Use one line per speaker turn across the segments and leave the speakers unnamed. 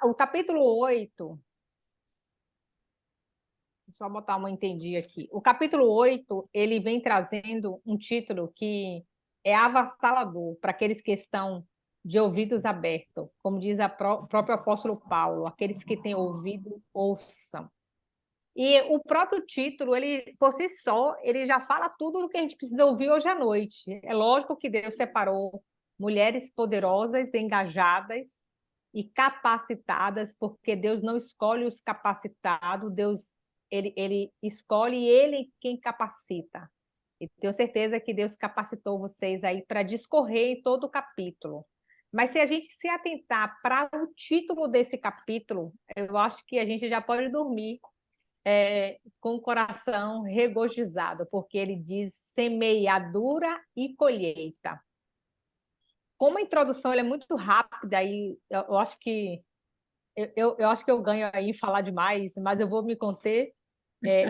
O capítulo 8, só botar uma entendi aqui. O capítulo 8 ele vem trazendo um título que é avassalador para aqueles que estão de ouvidos abertos, como diz o próprio apóstolo Paulo, aqueles que têm ouvido, ouçam. E o próprio título, ele por si só, ele já fala tudo o que a gente precisa ouvir hoje à noite. É lógico que Deus separou mulheres poderosas, engajadas e capacitadas, porque Deus não escolhe os capacitados, Deus ele escolhe ele quem capacita. E tenho certeza que Deus capacitou vocês aí para discorrer em todo o capítulo. Mas se a gente se atentar para o título desse capítulo, eu acho que a gente já pode dormir com o coração regozijado, porque ele diz semeadura e colheita. Como a introdução é muito rápida, e eu acho que eu acho que eu ganho aí em falar demais, mas eu vou me conter.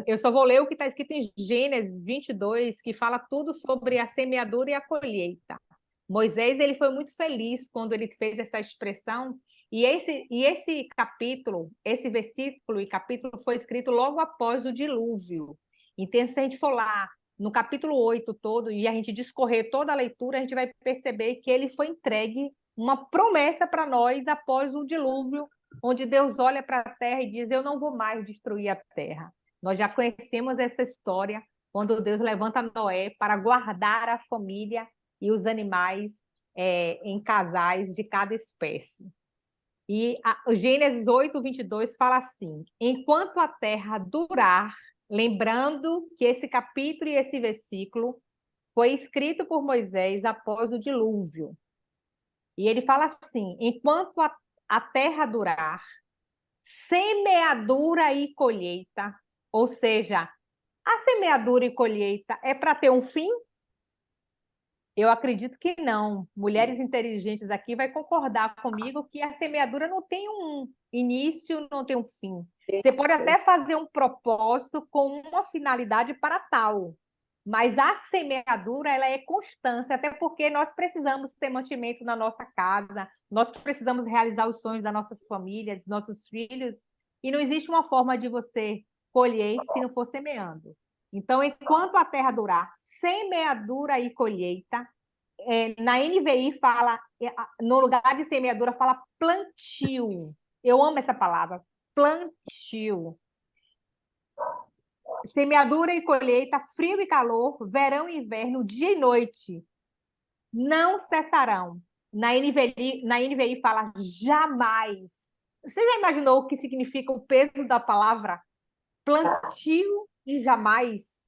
Eu só vou ler o que está escrito em Gênesis 22, que fala tudo sobre a semeadura e a colheita. Moisés ele foi muito feliz quando ele fez essa expressão, e esse capítulo, esse versículo e capítulo foi escrito logo após o dilúvio. Então, se a gente for lá no capítulo 8 todo, e a gente discorrer toda a leitura, a gente vai perceber que ele foi entregue uma promessa para nós após o dilúvio, onde Deus olha para a terra e diz: eu não vou mais destruir a terra. Nós já conhecemos essa história, quando Deus levanta Noé para guardar a família e os animais em casais de cada espécie. E o Gênesis 8:22 fala assim: enquanto a terra durar, lembrando que esse capítulo e esse versículo foi escrito por Moisés após o dilúvio. E ele fala assim: enquanto a terra durar, semeadura e colheita, ou seja, a semeadura e colheita é para ter um fim? Eu acredito que não. Mulheres inteligentes aqui vai concordar comigo que a semeadura não tem um início, não tem um fim. Você pode até fazer um propósito com uma finalidade para tal, mas a semeadura ela é constância, até porque nós precisamos ter mantimento na nossa casa, nós precisamos realizar os sonhos das nossas famílias, nossos filhos, e não existe uma forma de você colher se não for semeando. Então, enquanto a terra durar, semeadura e colheita, na NVI fala, no lugar de semeadura, fala plantio. Eu amo essa palavra, plantio. Semeadura e colheita, frio e calor, verão e inverno, dia e noite, não cessarão. Na NVI fala jamais. Você já imaginou o que significa o peso da palavra plantio e jamais?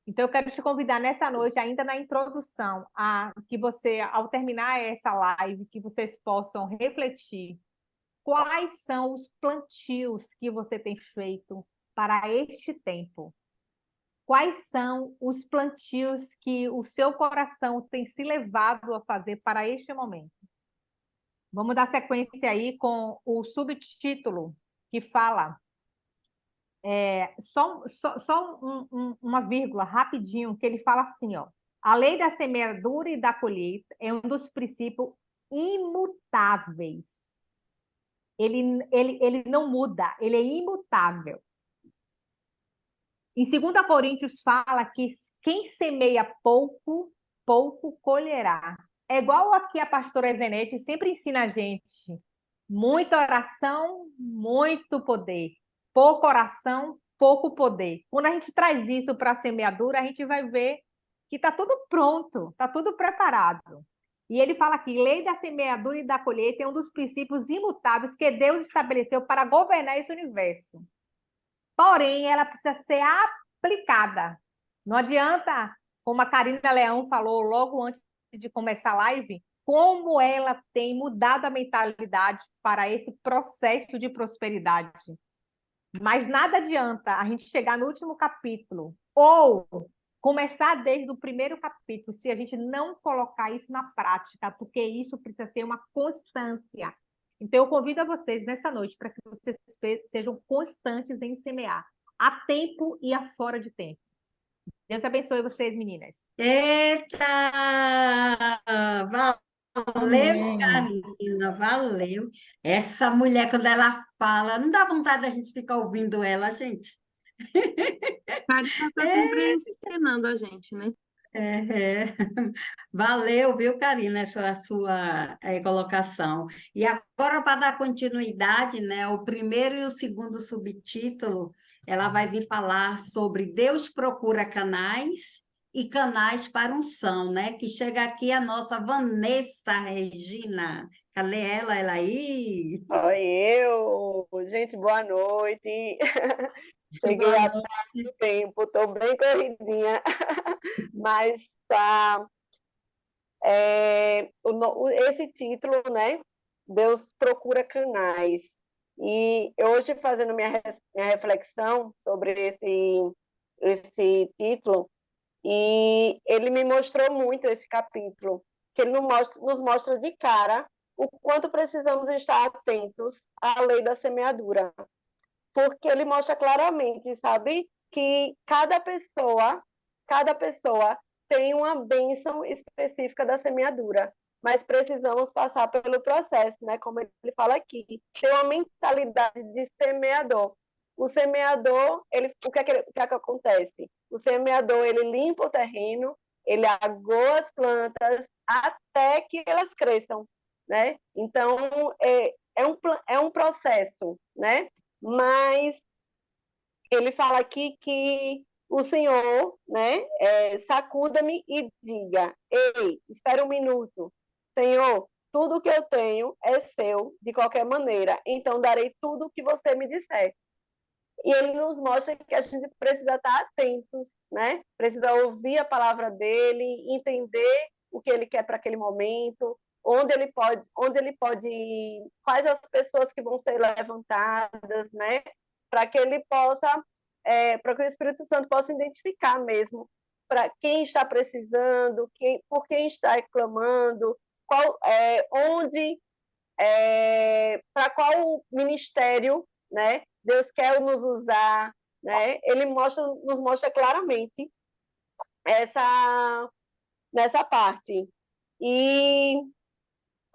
Então, eu quero te convidar nessa noite, ainda na introdução, a que você, ao terminar essa live, que vocês possam refletir quais são os plantios que você tem feito para este tempo. Quais são os plantios que o seu coração tem se levado a fazer para este momento? Vamos dar sequência aí com o subtítulo que fala uma vírgula rapidinho, que ele fala assim, ó: a lei da semeadura e da colheita é um dos princípios imutáveis. Ele não muda, ele é imutável. Em 2 Coríntios fala que quem semeia pouco, pouco colherá. É igual aqui a pastora Zenete sempre ensina a gente: muita oração, muito poder. Pouca oração, pouco poder. Quando a gente traz isso para a semeadura, a gente vai ver que está tudo pronto, está tudo preparado. E ele fala que lei da semeadura e da colheita é um dos princípios imutáveis que Deus estabeleceu para governar esse universo. Porém, ela precisa ser aplicada. Não adianta, como a Karina Leão falou logo antes de começar a live, como ela tem mudado a mentalidade para esse processo de prosperidade. Mas nada adianta a gente chegar no último capítulo ou começar desde o primeiro capítulo se a gente não colocar isso na prática, porque isso precisa ser uma constância. Então, eu convido a vocês nessa noite para que vocês sejam constantes em semear, a tempo e a fora de tempo. Deus abençoe vocês, meninas.
Eita! Valeu,
Amém.
Karina, valeu. Essa mulher, quando ela fala, não dá vontade da gente ficar ouvindo ela, gente.
Karina está sempre ensinando a gente, né?
É, é. Valeu, viu, Karina, essa sua colocação. E agora, para dar continuidade, né, o primeiro e o segundo subtítulo, ela vai vir falar sobre Deus procura canais e canais para unção, né? Que chega aqui a nossa Vanessa Regina. Cadê ela? Ela aí?
Oi, gente, boa noite. Cheguei
Boa
há
noite.
pouco tempo, estou bem corridinha, mas tá, esse título, né? Deus procura canais. E hoje, fazendo minha reflexão sobre esse título, e ele me mostrou muito esse capítulo, que ele nos mostra de cara o quanto precisamos estar atentos à lei da semeadura, porque ele mostra claramente, sabe, que cada pessoa tem uma bênção específica da semeadura, mas precisamos passar pelo processo, né? Como ele fala aqui, ter uma mentalidade de semeador. O semeador, o que é que acontece? O semeador, ele limpa o terreno, ele agou as plantas até que elas cresçam, né? Então, é um processo, né? Mas ele fala aqui que o Senhor, né, sacuda-me e diga: ei, espera um minuto, Senhor, tudo que eu tenho é seu de qualquer maneira, então darei tudo o que você me disser. E ele nos mostra que a gente precisa estar atentos, né? Precisa ouvir a palavra dele, entender o que ele quer para aquele momento, onde ele pode ir, quais as pessoas que vão ser levantadas, né? Para que ele possa, para que o Espírito Santo possa identificar mesmo para quem está precisando, por quem está clamando, onde, para qual ministério, né? Deus quer nos usar, né? Ele nos mostra claramente essa nessa parte. E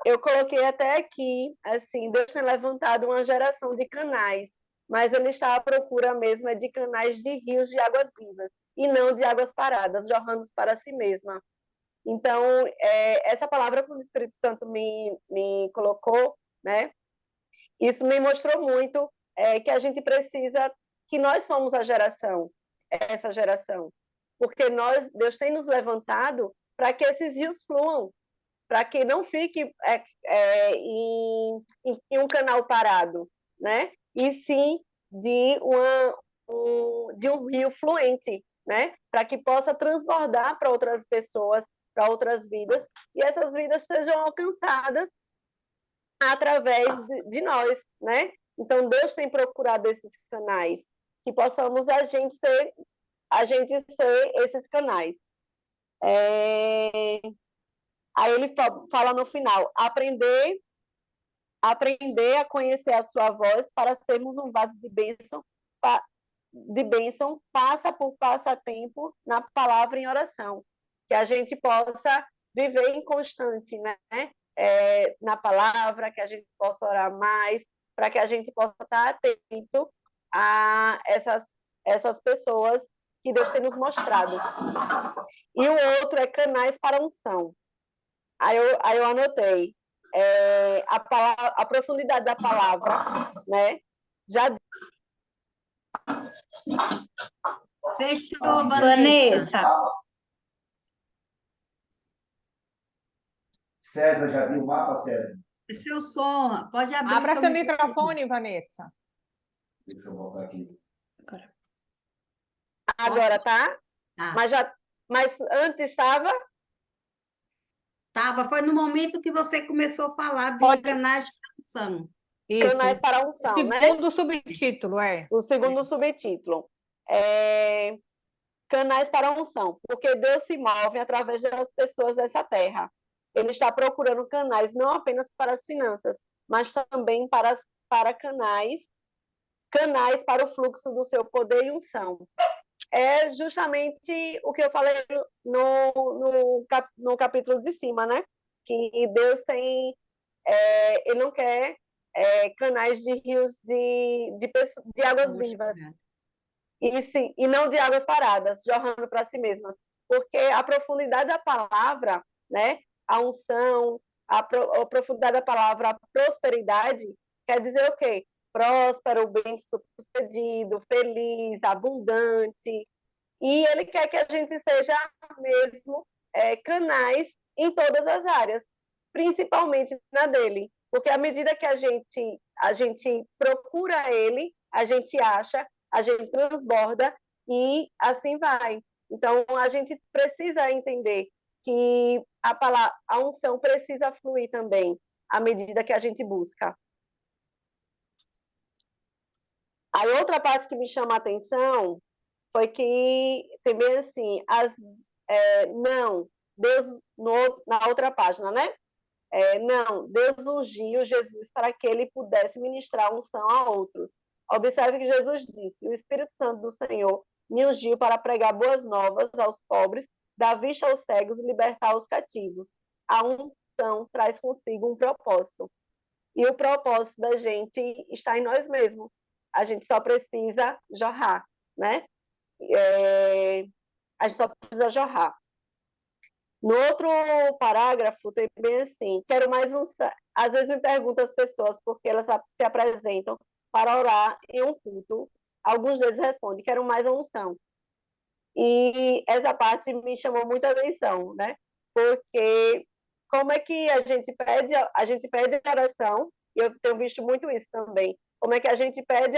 eu coloquei até aqui, assim, Deus tem levantado uma geração de canais, mas ele está à procura mesmo de canais de rios de águas vivas e não de águas paradas, jorrando para si mesma. Então, essa palavra que o Espírito Santo me colocou, né? Isso me mostrou muito que a gente precisa, que nós somos essa geração, porque Deus tem nos levantado para que esses rios fluam, para que não fique em um canal parado, né? E sim de um rio fluente, né? Para que possa transbordar para outras pessoas, para outras vidas, e essas vidas sejam alcançadas através de nós, né? Então Deus tem procurado esses canais, que possamos a gente ser esses canais. Aí ele fala no final, aprender a conhecer a sua voz para sermos um vaso de bênção, passa por passatempo na palavra em oração, que a gente possa viver em constante, né? Na palavra, que a gente possa orar mais, para que a gente possa estar atento a essas pessoas que Deus tem nos mostrado. E o outro é canais para unção. Aí eu anotei a profundidade da palavra, né? Já
Fechou, Vanessa.
Vanessa,
César, já viu o mapa, César?
Seu som, pode abrir
abra
seu
seu
microfone.
microfone, Vanessa.
Deixa eu voltar aqui.
agora, tá?
Ah,
Mas antes estava
tava, foi no momento que você começou a falar de
Pode,
canais de canção.
canais
isso.
para
O
unção, né?
segundo subtítulo é.
O segundo subtítulo. Canais para unção, porque Deus se move através das pessoas dessa terra. Ele está procurando canais não apenas para as finanças, mas também para canais para o fluxo do seu poder e unção. É justamente o que eu falei no capítulo de cima, né? que Deus tem, ele não quer canais de rios de águas vivas, e não de águas paradas, jorrando para si mesmas, porque a profundidade da palavra, né, a unção, a profundidade da palavra prosperidade, quer dizer o quê? Próspero, bem-sucedido, feliz, abundante, e ele quer que a gente seja mesmo canais em todas as áreas, principalmente na dele, porque à medida que a gente procura ele, a gente acha, a gente transborda e assim vai. Então, a gente precisa entender que a unção precisa fluir também, à medida que a gente busca. A outra parte que me chama a atenção foi que também assim, não, Deus, na outra página, né? Não, Deus ungiu Jesus para que ele pudesse ministrar unção a outros. Observe que Jesus disse: o Espírito Santo do Senhor me ungiu para pregar boas novas aos pobres, dar vista aos cegos e libertar os cativos. A unção traz consigo um propósito. E o propósito da gente está em nós mesmos. A gente só precisa jorrar, né? A gente só precisa jorrar. No outro parágrafo, tem bem assim, quero mais unção. Às vezes me perguntam as pessoas porque elas se apresentam para orar em um culto. Alguns deles respondem, quero mais unção. E essa parte me chamou muita atenção, né? Porque como é que a gente pede oração, e eu tenho visto muito isso também, como é que a gente pede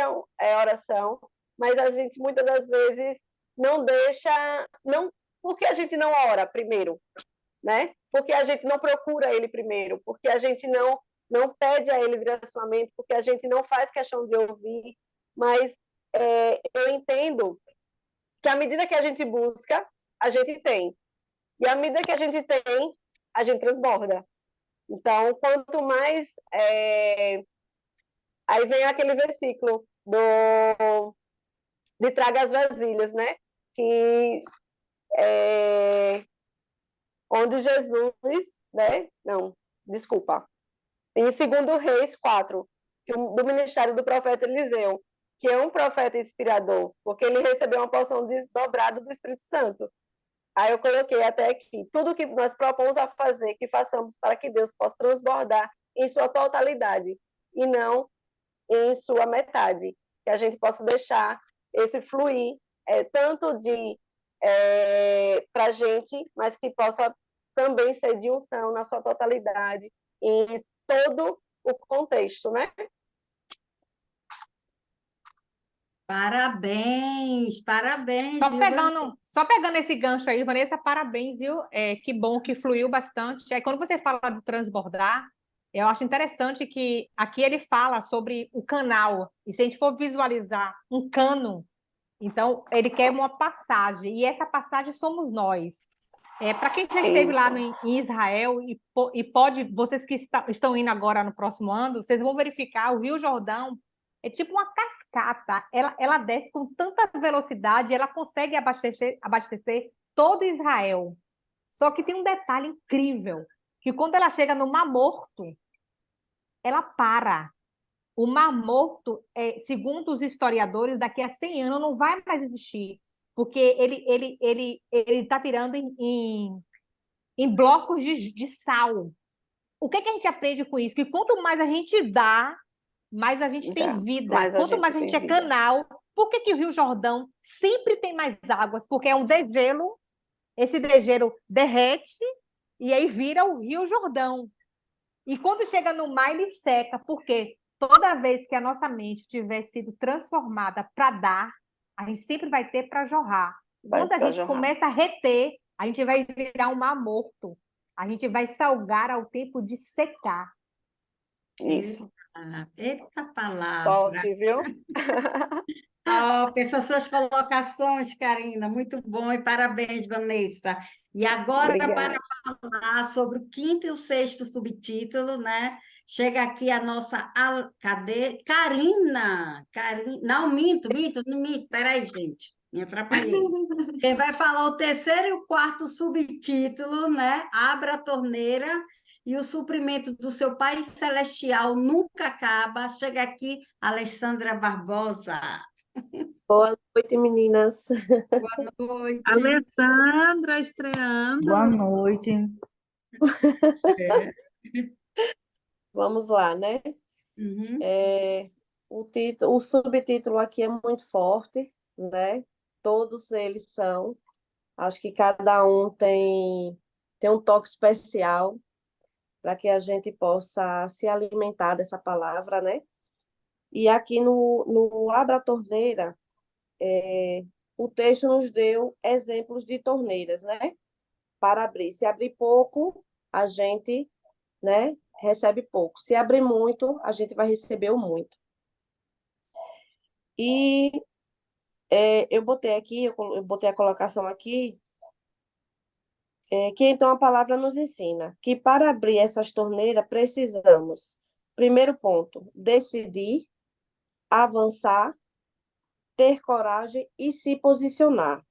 oração, mas a gente muitas das vezes não deixa, não, porque a gente não ora primeiro, né? Porque a gente não procura ele primeiro, porque a gente não pede a ele direcionamento, porque a gente não faz questão de ouvir, mas eu entendo que à medida que a gente busca, a gente tem. E à medida que a gente tem, a gente transborda. Então, quanto mais... Aí vem aquele versículo de traga as vasilhas, né? Que onde Jesus, né? Não, desculpa. Em 2 Reis 4, do ministério do profeta Eliseu, que é um profeta inspirador, porque ele recebeu uma porção desdobrada do Espírito Santo. Aí eu coloquei até aqui, tudo que nós propomos a fazer, que façamos para que Deus possa transbordar em sua totalidade, e não em sua metade. Que a gente possa deixar esse fluir, tanto para a gente, mas que possa também ser de unção na sua totalidade, em todo o contexto, né?
Parabéns, parabéns, viu?
Só pegando esse gancho aí, Vanessa, parabéns, viu? Que bom que fluiu bastante. Aí, quando você fala do transbordar, eu acho interessante que aqui ele fala sobre o canal. E se a gente for visualizar um cano, então ele quer uma passagem. E essa passagem somos nós. Para quem já esteve lá em Israel e pode, vocês que estão indo agora no próximo ano, vocês vão verificar o Rio Jordão é tipo uma cascata. Ela desce com tanta velocidade, ela consegue abastecer todo Israel. Só que tem um detalhe incrível, que quando ela chega no Mar Morto, ela para. O Mar Morto, segundo os historiadores, daqui a 100 anos não vai mais existir, porque ele está virando em blocos de sal. O que a gente aprende com isso? Que quanto mais a gente dá, mais a gente tem vida. Quanto mais a gente é canal. Por que o Rio Jordão sempre tem mais águas? Porque é um degelo, esse degelo derrete e aí vira o Rio Jordão. E quando chega no mar, ele seca. Por quê? Toda vez que a nossa mente tiver sido transformada para dar, a gente sempre vai ter para jorrar. Quando a gente começa a reter, a gente vai virar um mar morto. A gente vai salgar ao tempo de secar.
Isso.
Eita palavra.
Forte, viu?
Essas suas colocações, Karina, muito bom, e parabéns, Vanessa. E agora, para falar sobre o 5º e o 6º subtítulo, né? Chega aqui a nossa... Cadê? Karina! Não, minto, peraí, gente, me atrapalhei. Quem vai falar o 3º e o 4º subtítulo, né? Abra a torneira e o suprimento do seu Pai Celestial nunca acaba. Chega aqui, Alessandra Barbosa.
Boa noite, meninas.
Boa noite.
Alessandra estreando.
Boa noite.
É.
Vamos lá, né?
Uhum.
O subtítulo aqui é muito forte, né? Todos eles são. Acho que cada um tem um toque especial para que a gente possa se alimentar dessa palavra, né? E aqui no Abra a Torneira, o texto nos deu exemplos de torneiras, né? Para abrir. Se abrir pouco, a gente, né, recebe pouco. Se abrir muito, a gente vai receber o muito. E eu botei aqui, eu botei a colocação aqui, que então a palavra nos ensina que para abrir essas torneiras precisamos, primeiro ponto, decidir, avançar, ter coragem e se posicionar.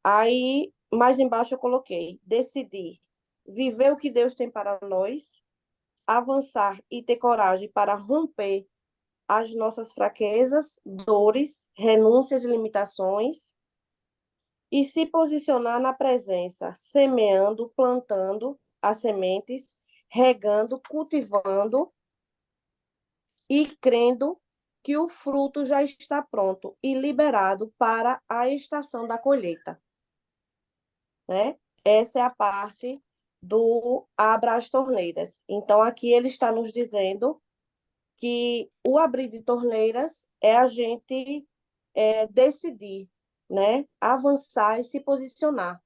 Aí, mais embaixo eu coloquei, decidir, viver o que Deus tem para nós, avançar e ter coragem para romper as nossas fraquezas, dores, renúncias e limitações, e se posicionar na presença, semeando, plantando as sementes, regando, cultivando e crendo que o fruto já está pronto e liberado para a estação da colheita, né? Essa é a parte do Abra as Torneiras. Então, aqui ele está nos dizendo que o abrir de torneiras é a gente decidir, né? Avançar e se posicionar,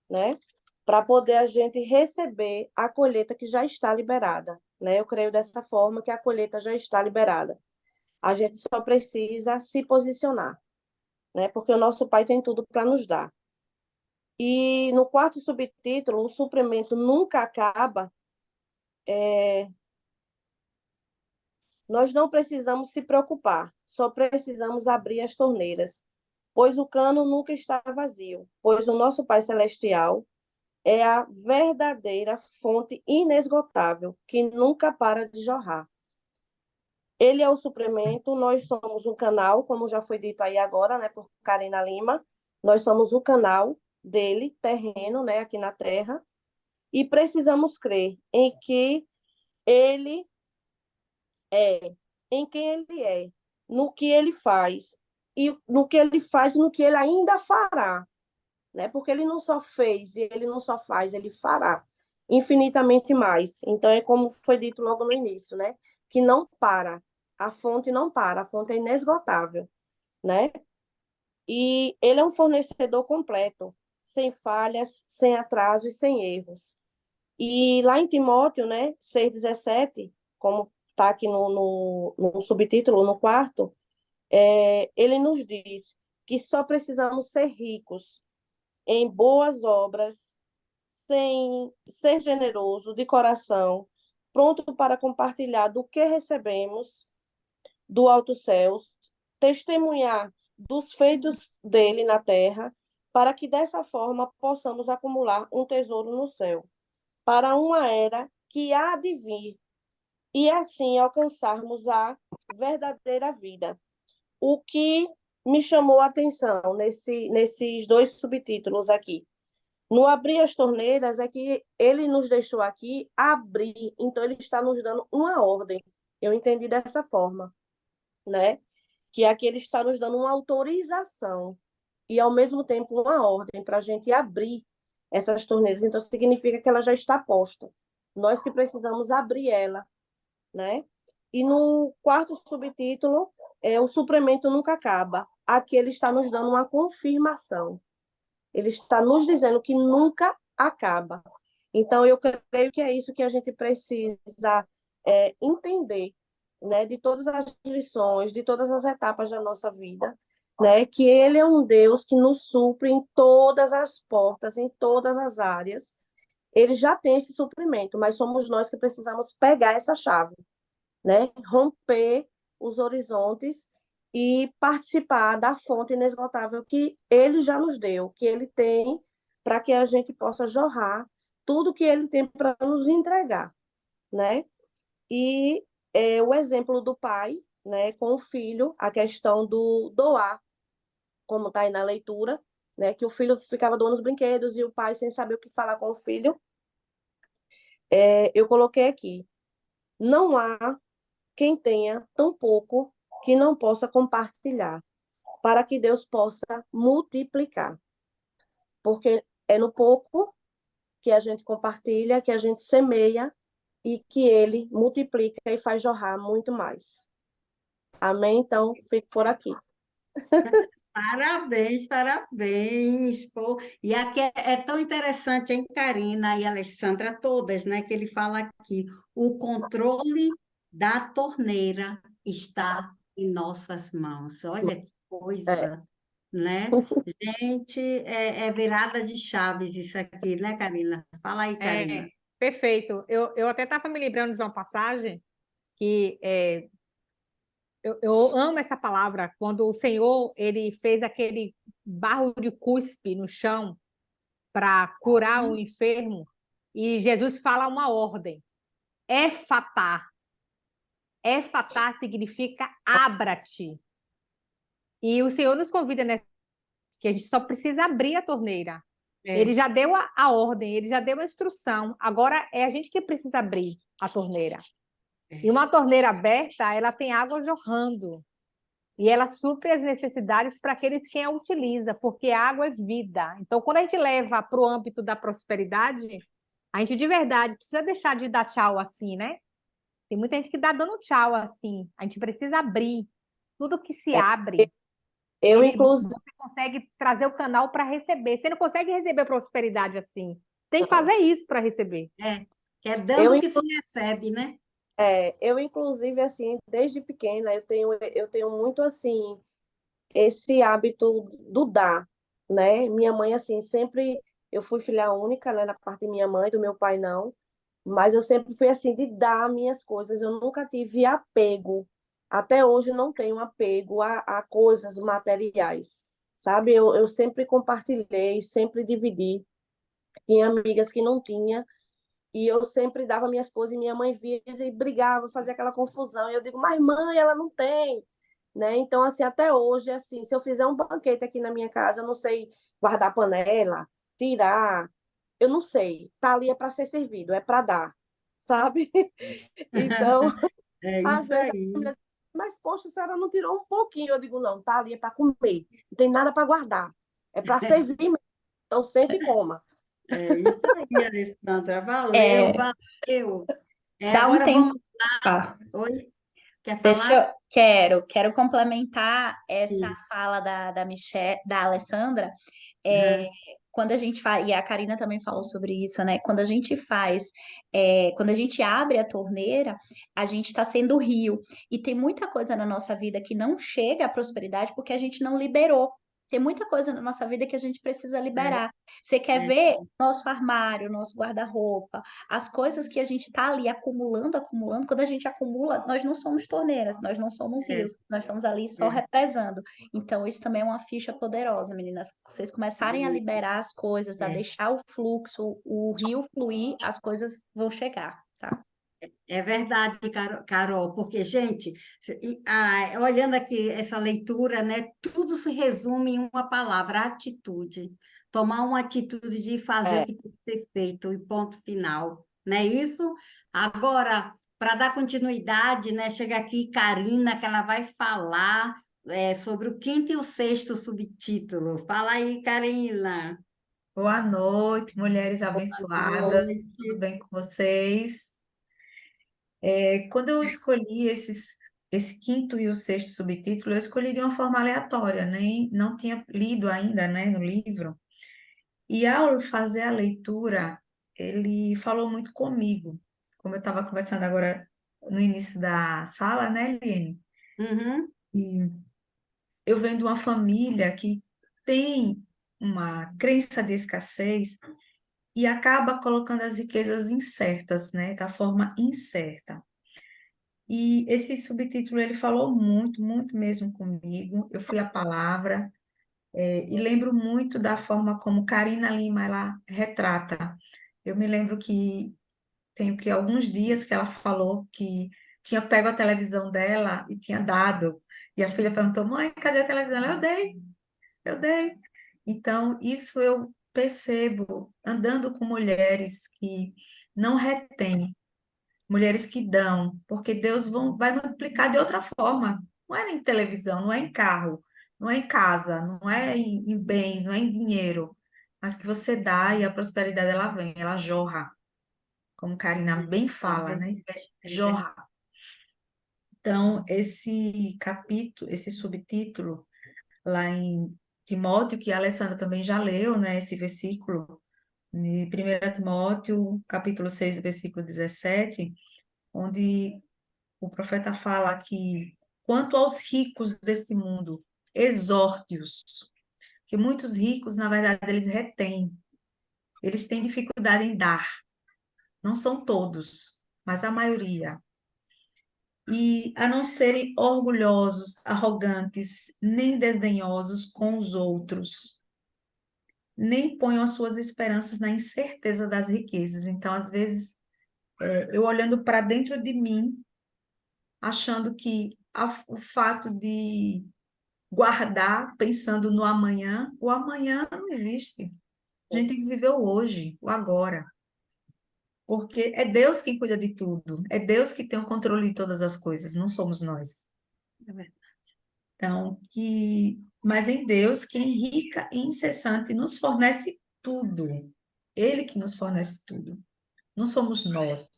né? Para poder a gente receber a colheita que já está liberada, né? Eu creio dessa forma que a colheita já está liberada. A gente só precisa se posicionar, né? Porque o nosso Pai tem tudo para nos dar. E no quarto subtítulo, o suprimento nunca acaba. Nós não precisamos se preocupar, só precisamos abrir as torneiras, pois o cano nunca está vazio, pois o nosso Pai Celestial é a verdadeira fonte inesgotável, que nunca para de jorrar. Ele é o suprimento, nós somos um canal, como já foi dito aí agora, né, por Karina Lima, nós somos o canal dele, terreno, né, aqui na Terra, e precisamos crer em que ele é, em quem ele é, no que ele faz, e no que ele faz e no que ele ainda fará, né? Porque ele não só fez e ele não só faz, ele fará infinitamente mais. Então é como foi dito logo no início, né? Que não para, a fonte não para, a fonte é inesgotável, né? E ele é um fornecedor completo, sem falhas, sem atraso e sem erros. E lá em Timóteo, né, 6,17, como está aqui no subtítulo, no quarto, ele nos diz que só precisamos ser ricos em boas obras, sem ser generoso de coração, pronto para compartilhar do que recebemos do alto céus, testemunhar dos feitos dele na terra, para que dessa forma possamos acumular um tesouro no céu, para uma era que há de vir, e assim alcançarmos a verdadeira vida. O que me chamou a atenção nesses dois subtítulos aqui, no abrir as torneiras, é que ele nos deixou aqui abrir, então ele está nos dando uma ordem. Eu entendi dessa forma, né? Que aqui ele está nos dando uma autorização e, ao mesmo tempo, uma ordem para a gente abrir essas torneiras. Então, significa que ela já está posta. Nós que precisamos abrir ela, né? E no quarto subtítulo, o suprimento nunca acaba. Aqui ele está nos dando uma confirmação. Ele está nos dizendo que nunca acaba. Então, eu creio que é isso que a gente precisa entender, né? De todas as lições, de todas as etapas da nossa vida, né? Que Ele é um Deus que nos supre em todas as portas, em todas as áreas. Ele já tem esse suprimento, mas somos nós que precisamos pegar essa chave, né? Romper os horizontes e participar da fonte inesgotável que ele já nos deu, que ele tem, para que a gente possa jorrar tudo que ele tem para nos entregar, né? E o exemplo do pai, né, com o filho, a questão do doar, como está aí na leitura, né, que o filho ficava doando os brinquedos e o pai sem saber o que falar com o filho. Eu coloquei aqui, não há quem tenha tão pouco que não possa compartilhar, para que Deus possa multiplicar. Porque é no pouco que a gente compartilha, que a gente semeia e que ele multiplica e faz jorrar muito mais. Amém? Então, fico por aqui.
Parabéns, parabéns. Pô. E aqui é tão interessante, hein, Karina e Alessandra, todas, né, que ele fala aqui. O controle da torneira está em nossas mãos. Olha que
É.
coisa, né? Gente, é virada de chaves isso aqui, né, Karina? Fala aí, Karina.
Perfeito. Eu até estava me lembrando de uma passagem que eu amo essa palavra, quando o Senhor ele fez aquele barro de cuspe no chão para curar o enfermo, e Jesus fala uma ordem: Éfatá. Éfatá significa abra-te. E o Senhor nos convida, né, que a gente só precisa abrir a torneira. Ele já deu a ordem, ele já deu a instrução. Agora é a gente que precisa abrir a torneira. E uma torneira aberta, ela tem água jorrando. E ela supre as necessidades para aqueles que a utiliza, porque a água é vida. Então, quando a gente leva para o âmbito da prosperidade, a gente de verdade precisa deixar de dar tchau assim, né? Tem muita gente que dá dando tchau assim. A gente precisa abrir. Tudo que se abre,
Eu, inclusive,
você consegue trazer o canal para receber. Você não consegue receber prosperidade assim. Tem que fazer isso para receber.
Que é dando que se recebe, né?
inclusive, assim, desde pequena, eu tenho muito, assim, esse hábito do dar, né? Minha mãe, assim, sempre... Eu fui filha única, né, na parte de minha mãe, do meu pai não, mas eu sempre fui, assim, de dar minhas coisas. Eu nunca tive apego. Até hoje não tenho apego a coisas materiais, sabe? Eu sempre compartilhei, sempre dividi. Tinha amigas que não tinha, e eu sempre dava minhas coisas e minha mãe via e brigava, fazia aquela confusão. E eu digo, mas mãe, ela não tem, né? Então, assim, até hoje, assim, se eu fizer um banquete aqui na minha casa, eu não sei guardar panela, tirar, eu não sei. Tá ali é para ser servido, é para dar, sabe? Então,
É
às
isso
vezes a
aí.
família diz, mas poxa, a senhora não tirou um pouquinho? Eu digo, não, tá ali é para comer, não tem nada para guardar, é para servir mesmo. Então, sente e coma.
É isso aí, Alessandra. Valeu,
É,
valeu.
dá um
Agora
tempo.
vamos.
Ah,
Oi? Quer
deixa
falar?
eu, quero complementar essa
Sim.
fala da Michelle, da Alessandra. É,
Aham.
quando a gente faz, e a Karina também falou sobre isso, né? Quando a gente faz, quando a gente abre a torneira, a gente está sendo rio. E tem muita coisa na nossa vida que não chega à prosperidade porque a gente não liberou. Tem muita coisa na nossa vida que a gente precisa liberar. Você quer
É,
ver nosso armário, nosso guarda-roupa, as coisas que a gente está ali acumulando, acumulando. Quando a gente acumula, nós não somos torneiras, nós não somos
é,
rios, nós estamos ali só
é.
represando. Então, isso também é uma ficha poderosa, meninas. Vocês começarem a liberar as coisas, a
É.
deixar o fluxo, o rio fluir, as coisas vão chegar, tá?
É verdade, Carol, porque, gente, olhando aqui essa leitura, né, tudo se resume em uma palavra, atitude. Tomar uma atitude de fazer o
É,
que tem que ser feito, e ponto final. Não é isso? Agora, para dar continuidade, né, chega aqui Karina, que ela vai falar sobre o quinto e o sexto subtítulo. Fala aí, Karina.
Boa noite, mulheres
Boa
abençoadas. Tudo
noite.
bem com vocês? Quando eu escolhi esse quinto e o sexto subtítulo, eu escolhi de uma forma aleatória, nem não tinha lido ainda, né, no livro. E ao fazer a leitura, ele falou muito comigo, como eu estava conversando agora no início da sala, né, Liene?
Uhum.
E eu venho de uma família que tem uma crença de escassez e acaba colocando as riquezas incertas, né, da forma incerta. E esse subtítulo ele falou muito, muito mesmo comigo. Eu fui à palavra, e lembro muito da forma como Karina Lima ela retrata Eu me lembro que alguns dias que ela falou que tinha pego a televisão dela e tinha dado. E a filha perguntou, mãe, cadê a televisão? Ela, eu dei. Então, isso eu percebo andando com mulheres que não retêm, mulheres que dão, porque Deus vai multiplicar de outra forma. Não é em televisão, não é em carro, não é em casa, não é em bens, não é em dinheiro, mas que você dá e a prosperidade ela vem, ela jorra, como Karina bem fala, né? Jorra. Então, esse capítulo, esse subtítulo, lá em Timóteo, que a Alessandra também já leu, né? Esse versículo, em 1 Timóteo, capítulo 6, versículo 17, onde o profeta fala que, quanto aos ricos deste mundo, exorte-os, que muitos ricos, na verdade, eles retêm, eles têm dificuldade em dar, não são todos, mas a maioria. E a não serem orgulhosos, arrogantes, nem desdenhosos com os outros, nem ponham as suas esperanças na incerteza das riquezas. Então, às vezes, eu olhando para dentro de mim, achando que o fato de guardar, pensando no amanhã, o amanhã não existe. A gente tem que viver o hoje, o agora. Porque é Deus quem cuida de tudo, é Deus que tem o controle de todas as coisas, não somos nós. Então, mas em Deus, que é rica e incessante, nos fornece tudo. Ele que nos fornece tudo. Não somos nós.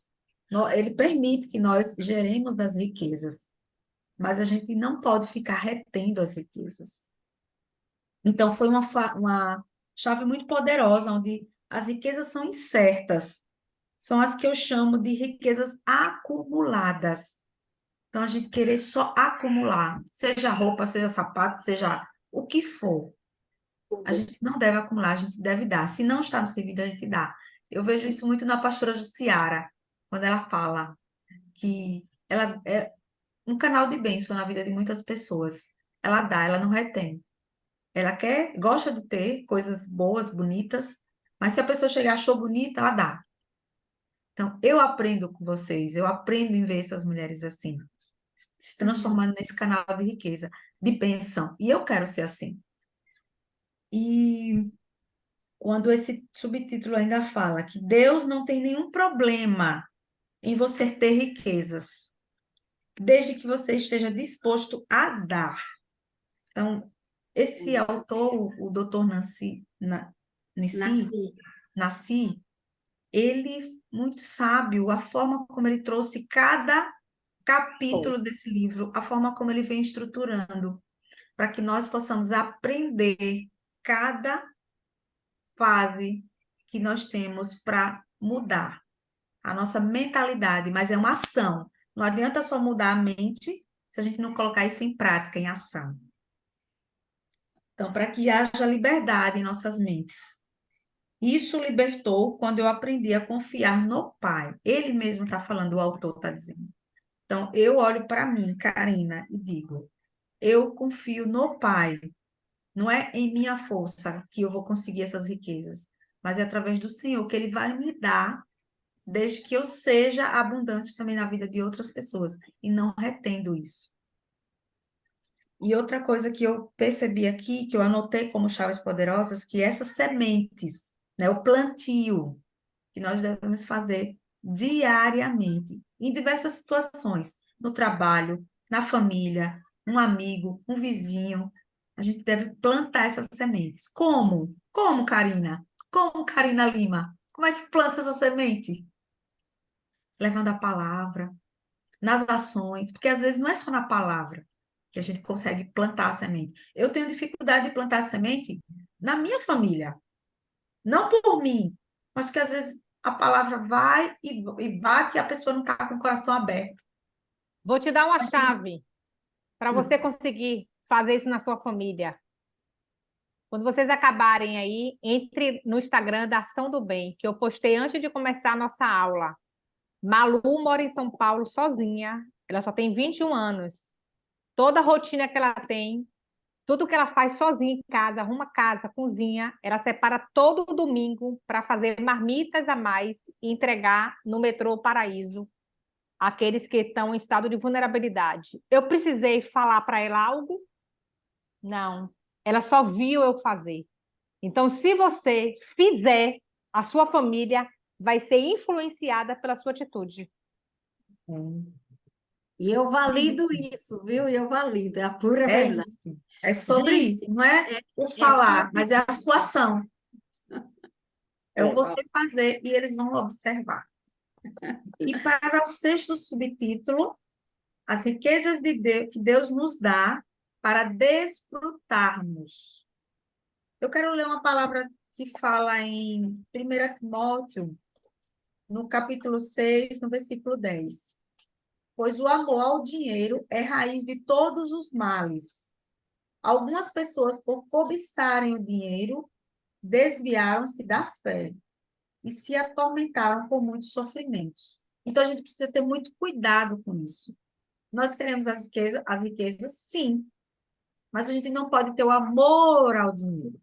Ele permite que nós geremos as riquezas, mas a gente não pode ficar retendo as riquezas. Então, foi uma chave muito poderosa, onde as riquezas são incertas. São as que eu chamo de riquezas acumuladas. Então, a gente querer só acumular, seja roupa, seja sapato, seja o que for. A gente não deve acumular, a gente deve dar. Se não está no serviço, a gente dá. Eu vejo isso muito na pastora Jussiara, quando ela fala que ela é um canal de bênção na vida de muitas pessoas. Ela dá, ela não retém. Ela gosta de ter coisas boas, bonitas, mas se a pessoa chegar e achou bonita, ela dá. Então, eu aprendo com vocês, eu aprendo em ver essas mulheres assim, se transformando nesse canal de riqueza, de bênção. E eu quero ser assim. E quando esse subtítulo ainda fala que Deus não tem nenhum problema em você ter riquezas, desde que você esteja disposto a dar. Então, esse autor, o Dr. Nassi, ele, muito sábio, a forma como ele trouxe cada capítulo desse livro, a forma como ele vem estruturando, para que nós possamos aprender cada fase que nós temos para mudar a nossa mentalidade, mas é uma ação. Não adianta só mudar a mente se a gente não colocar isso em prática, em ação. Então, para que haja liberdade em nossas mentes. Isso libertou quando eu aprendi a confiar no Pai. Ele mesmo está falando, o autor está dizendo. Então, eu olho para mim, Karina, e digo, eu confio no Pai. Não é em minha força que eu vou conseguir essas riquezas, mas é através do Senhor que Ele vai me dar, desde que eu seja abundante também na vida de outras pessoas, e não retendo isso. E outra coisa que eu percebi aqui, que eu anotei como chaves poderosas, que essas sementes, né, o plantio que nós devemos fazer diariamente, em diversas situações, no trabalho, na família, um amigo, um vizinho, a gente deve plantar essas sementes. Como? Como, Karina? Como, Karina Lima? Como é que planta essa semente? Levando a palavra, nas ações, porque às vezes não é só na palavra que a gente consegue plantar a semente. Eu tenho dificuldade de plantar a semente na minha família, não por mim, mas que às vezes a palavra vai e bate e a pessoa não está com o coração aberto.
Vou te dar uma chave para você conseguir fazer isso na sua família. Quando vocês acabarem aí, entre no Instagram da Ação do Bem, que eu postei antes de começar a nossa aula. Malu mora em São Paulo sozinha, ela só tem 21 anos. Toda a rotina que ela tem, Tudo que ela faz sozinha em casa, arruma casa, cozinha, ela separa todo domingo para fazer marmitas a mais e entregar no metrô Paraíso aqueles que estão em estado de vulnerabilidade. Eu precisei falar para ela algo? Não. Ela só viu eu fazer. Então, se você fizer, a sua família vai ser influenciada pela sua atitude.
E eu valido
Isso.
isso, viu? Eu valido, é a pura
É
verdade.
isso. É sobre
Gente,
isso. Não é o
é
falar,
sobre.
mas é a sua ação. É o
É,
você fazer e eles vão observar. E para o sexto subtítulo, as riquezas de Deus, que Deus nos dá para desfrutarmos. Eu quero ler uma palavra que fala em 1 Timóteo, no capítulo 6, no versículo 10. Pois o amor ao dinheiro é raiz de todos os males. Algumas pessoas, por cobiçarem o dinheiro, desviaram-se da fé e se atormentaram por muitos sofrimentos. Então, a gente precisa ter muito cuidado com isso. Nós queremos as riquezas, sim, mas a gente não pode ter o amor ao dinheiro,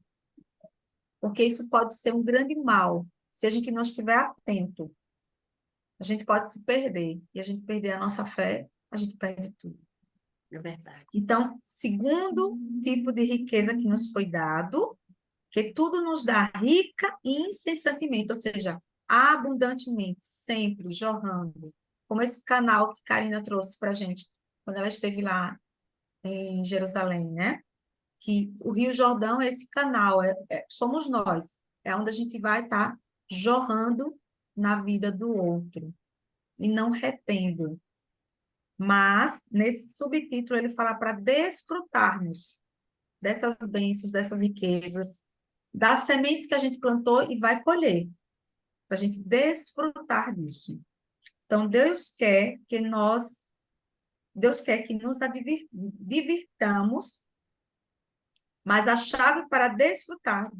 porque isso pode ser um grande mal. Se a gente não estiver atento, a gente pode se perder, e a gente perder a nossa fé, a gente perde tudo.
é verdade.
Então, segundo tipo de riqueza que nos foi dado, que tudo nos dá rica e incessantemente, ou seja, abundantemente, sempre jorrando, como esse canal que Karina trouxe para a gente quando ela esteve lá em Jerusalém, né? Que o Rio Jordão é esse canal, somos nós, é onde a gente vai estar jorrando na vida do outro e não retendo. Mas, nesse subtítulo, ele fala para desfrutarmos dessas bênçãos, dessas riquezas, das sementes que a gente plantou e vai colher, para a gente desfrutar disso. Então, Deus quer que nos divirtamos, mas a chave para desfrutar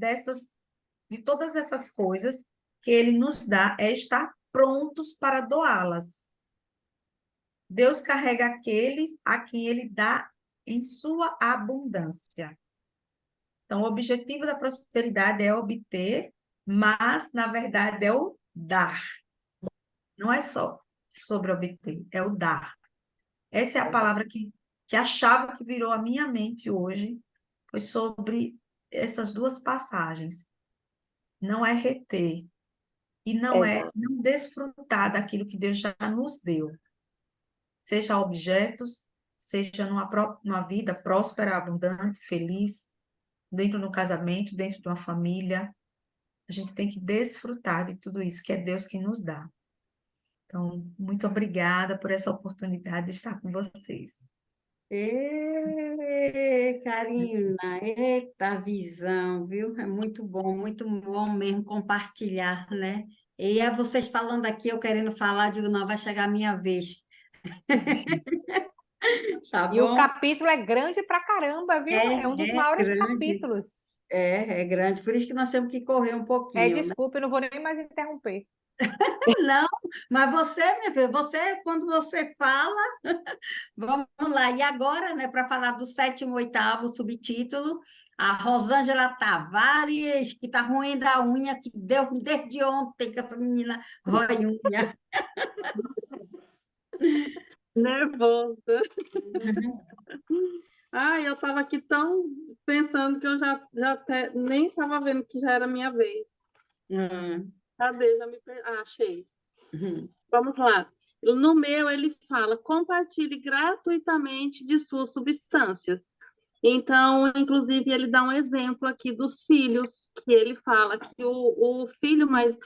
de todas essas coisas que Ele nos dá é estar prontos para doá-las. Deus carrega aqueles a quem Ele dá em sua abundância. Então, o objetivo da prosperidade é obter, mas, na verdade, é o dar. Não é só sobre obter, é o dar. Essa é a palavra que a chave que virou a minha mente hoje foi sobre essas duas passagens. Não é reter e não é não desfrutar daquilo que Deus já nos deu. Seja objetos, seja numa vida próspera, abundante, feliz, dentro do casamento, dentro de uma família. A gente tem que desfrutar de tudo isso que é Deus que nos dá. Então, muito obrigada por essa oportunidade de estar com vocês.
Karina, eita visão, viu? É muito bom mesmo compartilhar, né? E é vocês falando aqui, eu querendo falar, digo, não, vai chegar a minha vez. Tá
E o
bom?
capítulo é grande pra caramba, viu? É um dos
É
maiores
grande,
capítulos.
é grande, por isso que nós temos que correr um pouquinho, né?
Desculpe, eu não vou nem mais interromper.
Não, mas você, minha filha, quando você fala, vamos lá. E agora, né, para falar do sétimo, oitavo subtítulo, a Rosângela Tavares, que está ruim da unha, que deu desde ontem que essa menina rói unha.
Nervosa. Ai, eu estava aqui tão pensando que eu já até, nem estava vendo que já era minha vez. Cadê? Achei. Vamos lá. No meu, ele fala: compartilhe gratuitamente de suas substâncias. Então, inclusive, ele dá um exemplo aqui dos filhos, que ele fala que o filho mais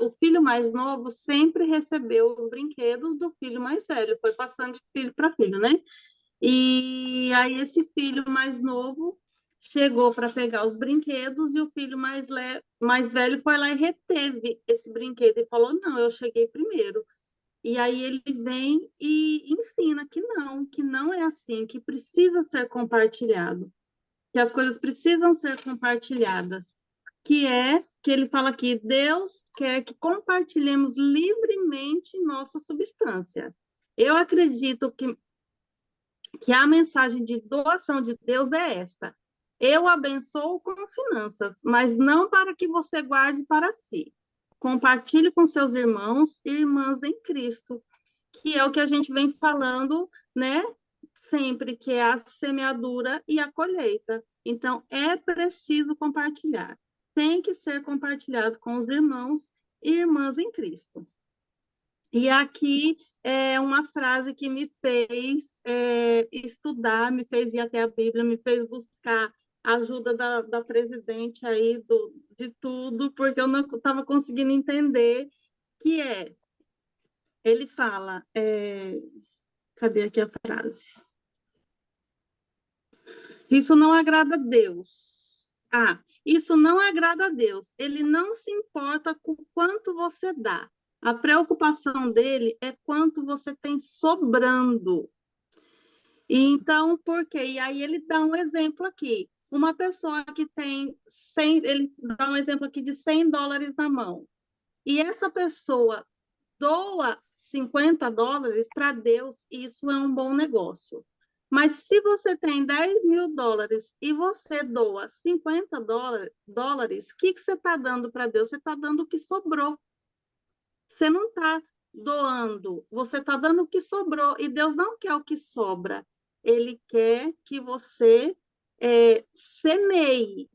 novo sempre recebeu os brinquedos do filho mais velho, foi passando de filho para filho, né? E aí esse filho mais novo chegou para pegar os brinquedos e o filho mais velho foi lá e reteve esse brinquedo e falou: não, eu cheguei primeiro. E aí ele vem e ensina que não é assim, que precisa ser compartilhado, que as coisas precisam ser compartilhadas, que ele fala aqui, Deus quer que compartilhemos livremente nossa substância. Eu acredito que a mensagem de doação de Deus é esta: Eu abençoo com finanças, mas não para que você guarde para si. Compartilhe com seus irmãos e irmãs em Cristo, que é o que a gente vem falando, né? Sempre, que é a semeadura e a colheita. Então, é preciso compartilhar. Tem que ser compartilhado com os irmãos e irmãs em Cristo. E aqui é uma frase que me fez estudar, me fez ir até a Bíblia, me fez buscar a ajuda da presidente aí de tudo, porque eu não estava conseguindo entender, que ele fala, cadê aqui a frase? Isso não agrada a Deus. Isso não agrada a Deus. Ele não se importa com quanto você dá. A preocupação dele é quanto você tem sobrando. Então, por quê? E aí ele dá um exemplo aqui. Uma pessoa que tem 100, ele dá um exemplo aqui de $100 na mão. E essa pessoa doa $50 para Deus, isso é um bom negócio. Mas se você tem $10.000 e você doa $50, o que você está dando para Deus? Você está dando o que sobrou. Você não está doando, você está dando o que sobrou. E Deus não quer o que sobra. Ele quer que você semeie.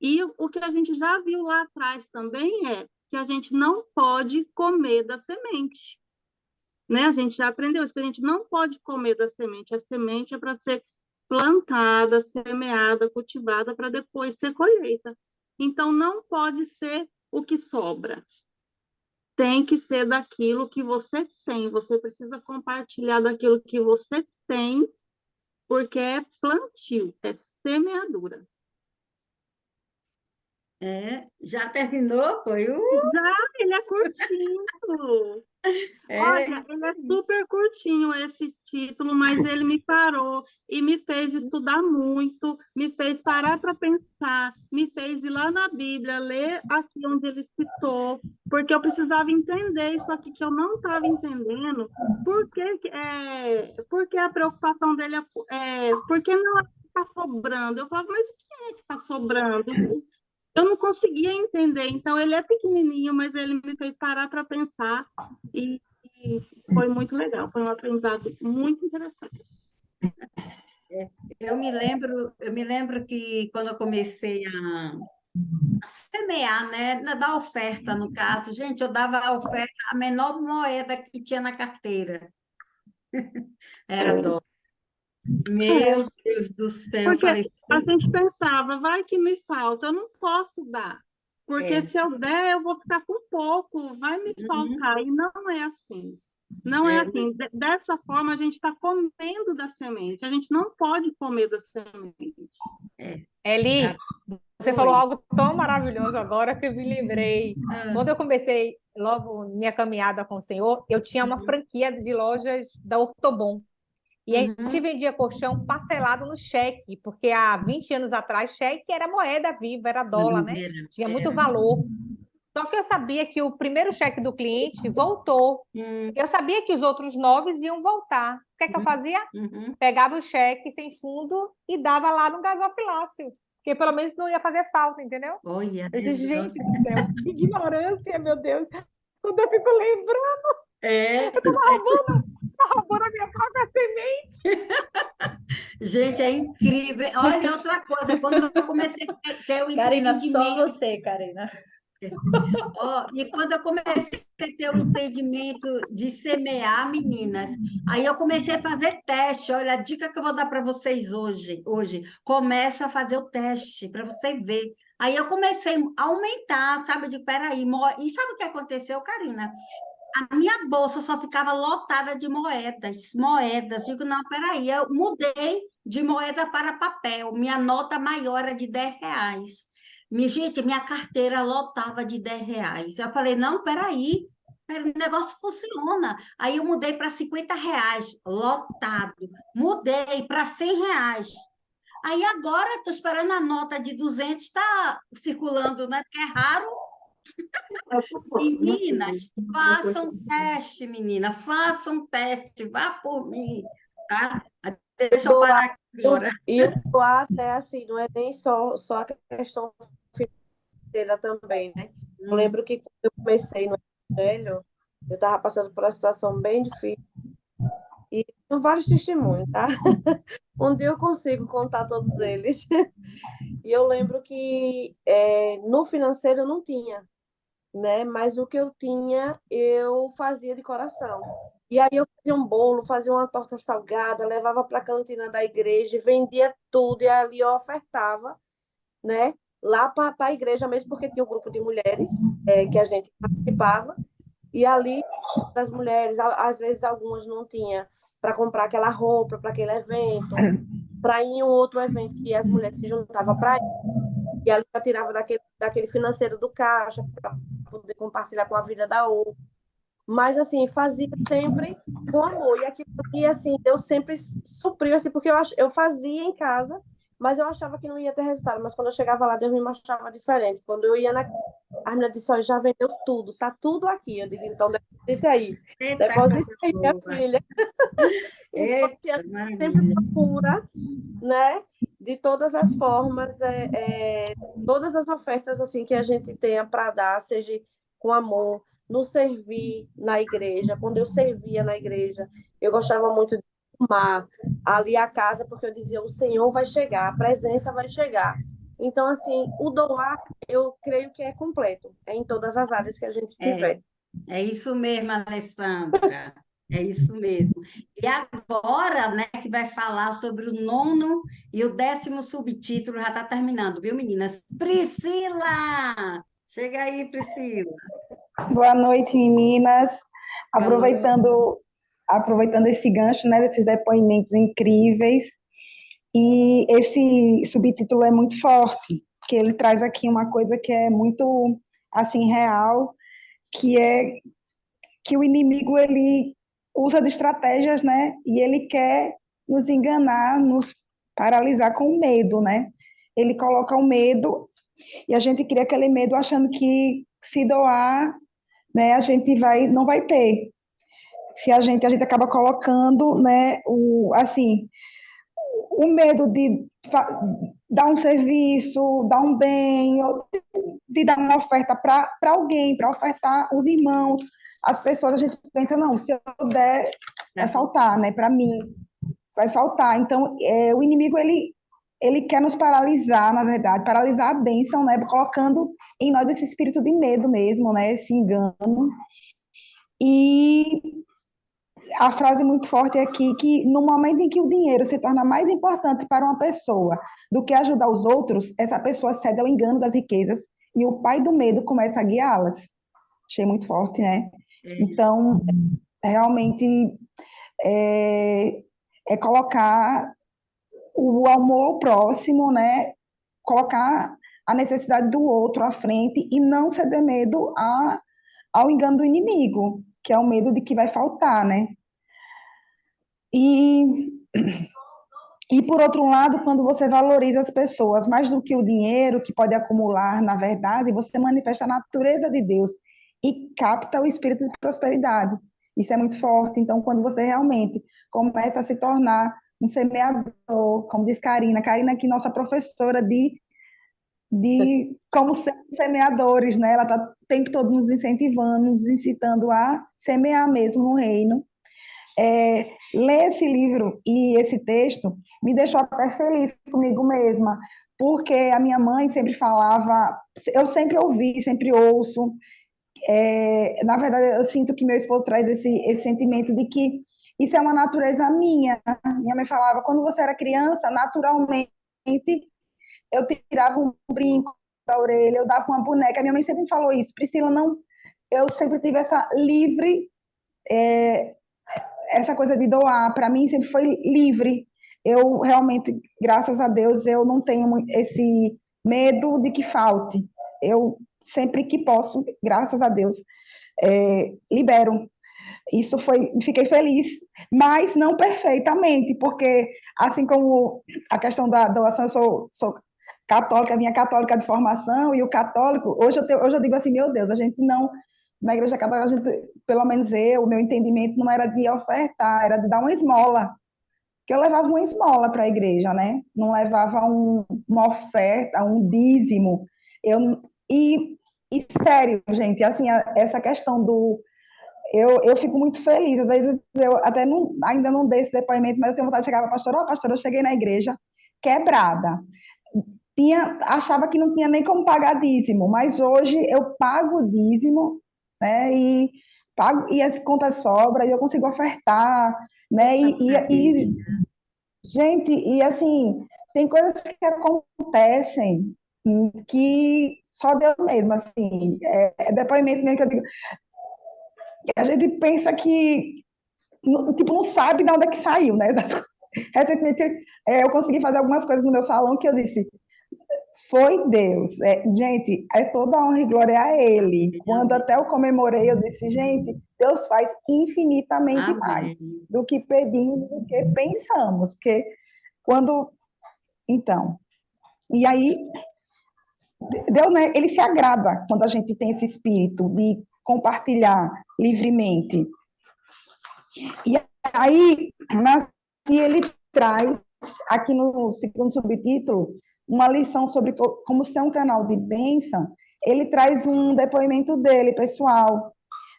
E o que a gente já viu lá atrás também é que a gente não pode comer da semente. Né? A gente já aprendeu isso, que a gente não pode comer da semente. A semente é para ser plantada, semeada, cultivada, para depois ter colheita. Então, não pode ser o que sobra. Tem que ser daquilo que você tem. Você precisa compartilhar daquilo que você tem, porque é plantio, é semeadura.
Já terminou? Foi
Já, ele é curtinho. Olha, ele é super curtinho esse título, mas ele me parou e me fez estudar muito, me fez parar para pensar, me fez ir lá na Bíblia, ler aqui onde ele citou, porque eu precisava entender isso aqui que eu não estava entendendo. Por que a preocupação dele por que não está sobrando? Eu falava, mas o que é que está sobrando? Eu não conseguia entender, então ele é pequenininho, mas ele me fez parar para pensar e foi muito legal, foi um aprendizado muito interessante.
Eu me lembro que quando eu comecei a semear, né, dar oferta, no caso, gente, eu dava a oferta, a menor moeda que tinha na carteira. Era dó. Meu Deus do céu, eu
Porque
falei,
a gente pensava, vai que me falta, eu não posso dar, porque se eu der, eu vou ficar com pouco, vai me faltar, e não é assim. Não é assim. Dessa forma, a gente está comendo da semente. A gente não pode comer da semente.
Eli, você falou algo tão maravilhoso agora que eu me lembrei. Quando eu comecei logo minha caminhada com o Senhor, eu tinha uma franquia de lojas da Ortobon. E a gente vendia colchão parcelado no cheque, porque há 20 anos atrás, cheque era moeda viva, era dólar, né? Tinha muito valor. Só que eu sabia que o primeiro cheque do cliente voltou. Eu sabia que os outros 9 iam voltar. O que é que eu fazia? Pegava o cheque sem fundo e dava lá no gasofilácio. Porque pelo menos não ia fazer falta, entendeu?
olha,
Eu disse, gente do céu, que ignorância, meu Deus. Quando eu fico lembrando, eu estava roubando a minha própria semente.
gente, é incrível. Olha, outra coisa, quando eu comecei a ter o
Karina, só
entendimento,
você, Karina.
e quando eu comecei a ter o entendimento de semear, meninas, aí eu comecei a fazer teste. Olha, a dica que eu vou dar para vocês hoje, comece a fazer o teste para você ver. Aí eu comecei a aumentar, sabe? Eu digo, peraí, e sabe o que aconteceu, Karina? A minha bolsa só ficava lotada de moedas. Digo, não, peraí, eu mudei de moeda para papel. Minha nota maior era de R$ 10. Gente, minha carteira lotava de R$ 10. Eu falei, não, peraí, o negócio funciona. Aí eu mudei para R$ 50, lotado. Mudei para R$ 100. Aí agora estou esperando a nota de 200 estar circulando, né? Porque é raro. Meninas, façam teste, menina, façam teste, vá por mim, tá? Deixa eu parar aqui agora.
E o doar até assim, não é nem só a questão financeira também, né? Eu lembro que quando eu comecei no Evangelho, eu estava passando por uma situação bem difícil e tenho vários testemunhos, tá? Um dia eu consigo contar todos eles. E eu lembro que no financeiro eu não tinha, né? Mas o que eu tinha, eu fazia de coração. E aí eu fazia um bolo, fazia uma torta salgada, levava para a cantina da igreja, e vendia tudo, e ali eu ofertava, né? Lá para a igreja mesmo, porque tinha um grupo de mulheres que a gente participava, e ali das mulheres, às vezes algumas não tinha para comprar aquela roupa para aquele evento, para ir em um outro evento que as mulheres se juntavam para ir, e ali eu tirava daquele financeiro do caixa para poder compartilhar com a vida da outra. Mas, assim, fazia sempre com amor. E assim, Deus sempre supriu, assim, porque eu fazia em casa, mas eu achava que não ia ter resultado. Mas quando eu chegava lá, Deus me mostrava diferente. Quando eu ia a menina disse, olha, já vendeu tudo, tá tudo aqui. Eu digo, então, deposita aí.
Eita,
Deposita
coisa
aí, minha
boa.
filha. Então, tinha
Eita,
sempre
maravilha.
procura, né? De todas as formas, todas as ofertas assim que a gente tenha para dar, seja com amor, no servir na igreja. Quando eu servia na igreja, eu gostava muito de arrumar ali a casa, porque eu dizia, o Senhor vai chegar, a presença vai chegar. Então, assim, o doar, eu creio que é completo, é em todas as áreas que a gente
É,
estiver.
é isso mesmo, Alessandra. É isso mesmo. E agora, né, que vai falar sobre o nono e o 10º subtítulo, já está terminando, viu, meninas? Priscila! Chega aí, Priscila.
Boa noite, meninas.
Boa noite.
Aproveitando esse gancho, né, desses depoimentos incríveis. E esse subtítulo é muito forte, porque ele traz aqui uma coisa que é muito, assim, real, que é que o inimigo, ele usa de estratégias, né, e ele quer nos enganar, nos paralisar com o medo, né? Ele coloca o medo e a gente cria aquele medo achando que se doar, né, a gente não vai ter. Se a gente acaba colocando, né, assim, o medo de dar um serviço, dar um bem, ou de dar uma oferta para alguém, para ofertar os irmãos, as pessoas, a gente pensa, não, se eu der, vai faltar, né, para mim, vai faltar. Então, o inimigo, ele quer nos paralisar, na verdade, paralisar a bênção, né, colocando em nós esse espírito de medo mesmo, né, esse engano. E a frase muito forte aqui, que no momento em que o dinheiro se torna mais importante para uma pessoa do que ajudar os outros, essa pessoa cede ao engano das riquezas e o pai do medo começa a guiá-las. Achei muito forte, né? Então, realmente, é colocar o amor ao próximo, né? Colocar a necessidade do outro à frente e não ceder medo ao engano do inimigo, que é o medo de que vai faltar, né? E, por outro lado, quando você valoriza as pessoas mais do que o dinheiro que pode acumular, na verdade, você manifesta a natureza de Deus e capta o espírito de prosperidade. Isso é muito forte. Então, quando você realmente começa a se tornar um semeador, como diz Karina aqui, nossa professora de como ser semeadores, né? Ela está o tempo todo nos incentivando, nos incitando a semear mesmo no reino. Ler esse livro e esse texto me deixou até feliz comigo mesma, porque a minha mãe sempre falava, eu sempre ouvi, sempre ouço, na verdade eu sinto que meu esposo traz esse sentimento de que isso é uma natureza minha. Minha mãe falava, quando você era criança, naturalmente eu tirava um brinco da orelha, eu dava uma boneca, minha mãe sempre falou isso, Priscila, não, eu sempre tive essa livre, essa coisa de doar, para mim sempre foi livre. Eu realmente, graças a Deus, eu não tenho esse medo de que falte. Eu sempre que posso, graças a Deus, libero. Isso fiquei feliz, mas não perfeitamente, porque assim como a questão da doação, eu sou católica, minha católica de formação, e o católico, hoje eu digo assim, meu Deus, a gente não, na igreja católica, pelo menos o meu entendimento não era de ofertar, era de dar uma esmola, que eu levava uma esmola para a igreja, né? Não levava uma oferta, um dízimo. Eu, e, e sério, gente, assim, essa questão do... Eu fico muito feliz, às vezes eu até não, ainda não dei esse depoimento, mas eu tenho vontade de chegar para a pastora, pastora, eu cheguei na igreja quebrada. Achava que não tinha nem como pagar dízimo, mas hoje eu pago o dízimo, né? E pago, e as contas sobram, e eu consigo ofertar, né? Gente, e assim, tem coisas que acontecem que só Deus mesmo, assim, é depoimento mesmo que eu digo, que a gente pensa que, tipo, não sabe de onde é que saiu, né? Recentemente, eu consegui fazer algumas coisas no meu salão que eu disse, foi Deus. Gente, toda a honra e glória a Ele. Quando até eu comemorei, eu disse, gente, Deus faz infinitamente mais do que pedimos, do que pensamos. Porque quando... Então, e aí, Deus, né, Ele se agrada quando a gente tem esse espírito de compartilhar livremente. E aí, ele traz, aqui no segundo subtítulo, uma lição sobre como ser um canal de bênção. Ele traz um depoimento dele, pessoal,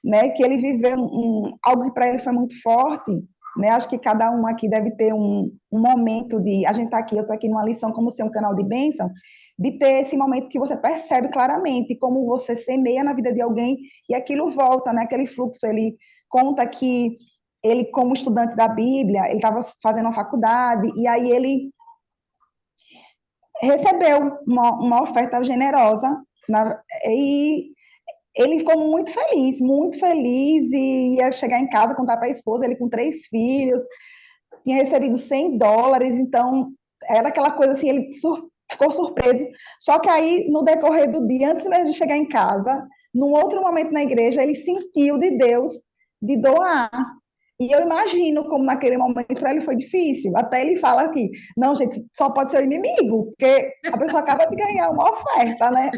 né, que ele viveu algo que para ele foi muito forte, né, acho que cada um aqui deve ter um momento de, a gente está aqui, eu estou aqui numa lição como ser um canal de bênção, de ter esse momento que você percebe claramente como você semeia na vida de alguém e aquilo volta, né, aquele fluxo. Ele conta que ele, como estudante da Bíblia, ele estava fazendo uma faculdade, e aí ele recebeu uma oferta generosa, e ele ficou muito feliz, e ia chegar em casa, contar para a esposa, ele com 3 filhos, tinha recebido $100, então era aquela coisa assim, ele ficou surpreso. Só que aí, no decorrer do dia, antes mesmo de chegar em casa, num outro momento na igreja, ele sentiu de Deus de doar. E eu imagino como naquele momento para ele foi difícil. Até ele fala aqui, não, gente, só pode ser o inimigo, porque a pessoa acaba de ganhar uma oferta, né?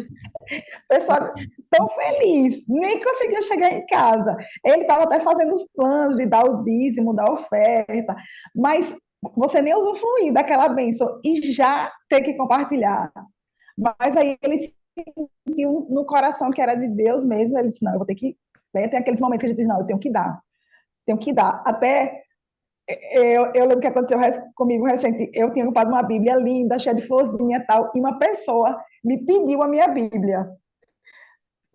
A pessoa tão feliz, nem conseguiu chegar em casa. Ele estava até fazendo os planos de dar o dízimo, da oferta, mas você nem usufruir daquela bênção e já ter que compartilhar. Mas aí ele sentiu no coração que era de Deus mesmo, ele disse, não, eu vou ter que... Né? Tem aqueles momentos que a gente diz, não, eu tenho que dar. Até eu lembro que aconteceu comigo recente, eu tinha comprado uma Bíblia linda, cheia de florzinha e tal, e uma pessoa me pediu a minha Bíblia.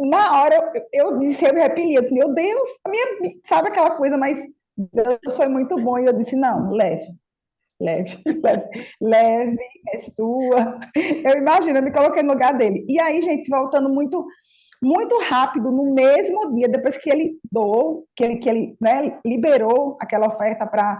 Na hora eu disse, eu me arrependi, eu disse, meu Deus, sabe aquela coisa, mas Deus foi muito bom, e eu disse, não, leve, é sua. Eu imagino, eu me coloquei no lugar dele. E aí, gente, voltando muito rápido, no mesmo dia, depois que ele doou, que ele né, liberou aquela oferta para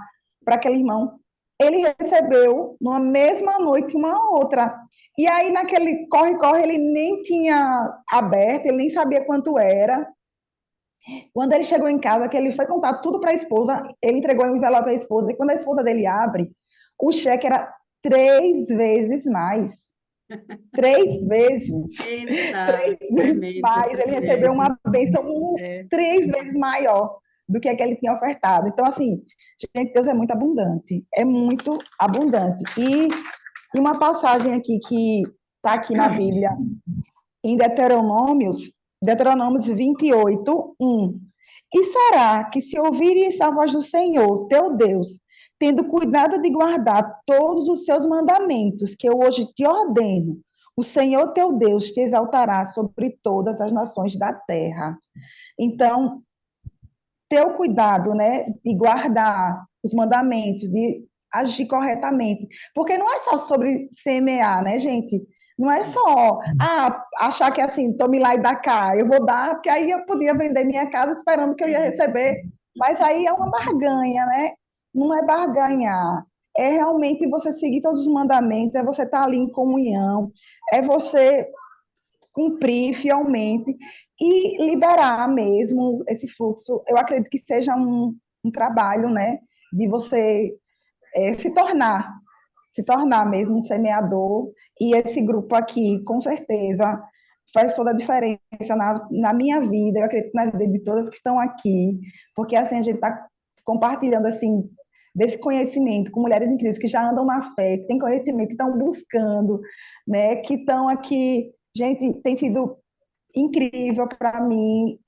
aquele irmão, ele recebeu numa mesma noite uma outra. E aí, naquele corre-corre, ele nem tinha aberto, ele nem sabia quanto era. Quando ele chegou em casa, que ele foi contar tudo para a esposa, ele entregou o envelope para a esposa, e quando a esposa dele abre, o cheque era 3 vezes mais. 3 vezes.
Eita,
3 vezes mais. Ele recebeu uma bênção 3 vezes maior do que a que ele tinha ofertado. Então, assim, gente, Deus é muito abundante. É muito abundante. E uma passagem aqui que está aqui na Bíblia, em Deuteronômios 28, 1. E será que se ouvires a voz do Senhor, teu Deus, tendo cuidado de guardar todos os seus mandamentos que eu hoje te ordeno, o Senhor teu Deus te exaltará sobre todas as nações da terra. Então, ter o cuidado, né, de guardar os mandamentos, de agir corretamente, porque não é só sobre semear, né, gente? Não é só achar que assim, tome lá e dá cá, eu vou dar, porque aí eu podia vender minha casa esperando que eu ia receber, mas aí é uma barganha, né? Não é barganhar, é realmente você seguir todos os mandamentos, é você estar ali em comunhão, é você cumprir fielmente e liberar mesmo esse fluxo. Eu acredito que seja um trabalho, né, de você se tornar mesmo um semeador, e esse grupo aqui, com certeza, faz toda a diferença na minha vida, eu acredito na vida de todas que estão aqui, porque assim, a gente está compartilhando assim, desse conhecimento com mulheres incríveis que já andam na fé, que têm conhecimento, que estão buscando, né, que estão aqui. Gente, tem sido incrível para mim.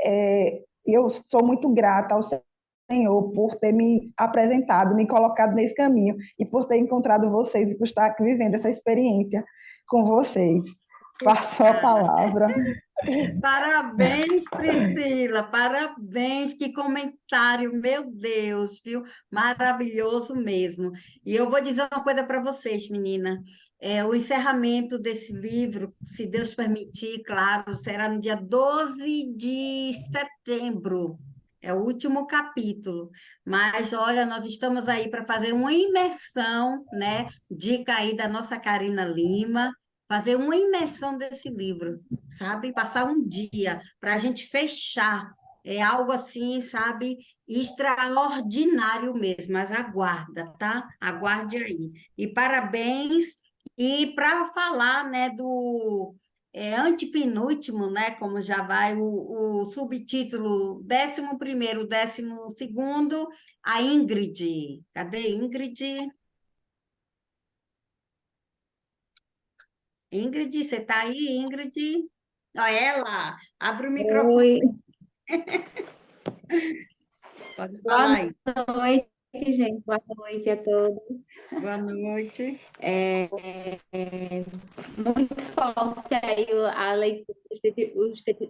Eu sou muito grata ao Senhor por ter me apresentado, me colocado nesse caminho e por ter encontrado vocês e por estar aqui vivendo essa experiência com vocês. Passo a palavra.
Parabéns, Priscila, parabéns, que comentário, meu Deus, viu? Maravilhoso mesmo. E eu vou dizer uma coisa para vocês, menina. O encerramento desse livro, se Deus permitir, claro, será no dia 12 de setembro. É o último capítulo. Mas, olha, nós estamos aí para fazer uma imersão, né? Dica aí da nossa Karina Lima, fazer uma imersão desse livro, sabe? Passar um dia para a gente fechar. É algo assim, sabe? Extraordinário mesmo. Mas aguarda, tá? Aguarde aí. E parabéns. E para falar, né, do antepenúltimo, né, como já vai o subtítulo 11º, 12º, a Ingrid. Cadê Ingrid? Ingrid, você está aí, Ingrid? Ó, ela, abre o microfone.
Oi,
Pode
boa
falar aí.
noite, gente. Boa noite a todos.
Boa noite.
Muito forte aí a leitura,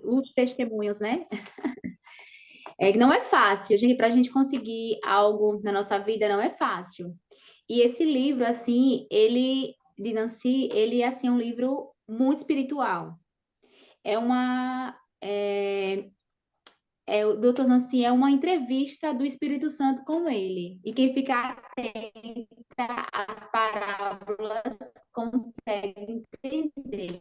os testemunhos, né? Não é fácil, gente, para a gente conseguir algo na nossa vida não é fácil. E esse livro, assim, de Nancy, ele é, assim, um livro muito espiritual. O Dr. Nancy é uma entrevista do Espírito Santo com ele. E quem fica atenta às parábolas consegue entender.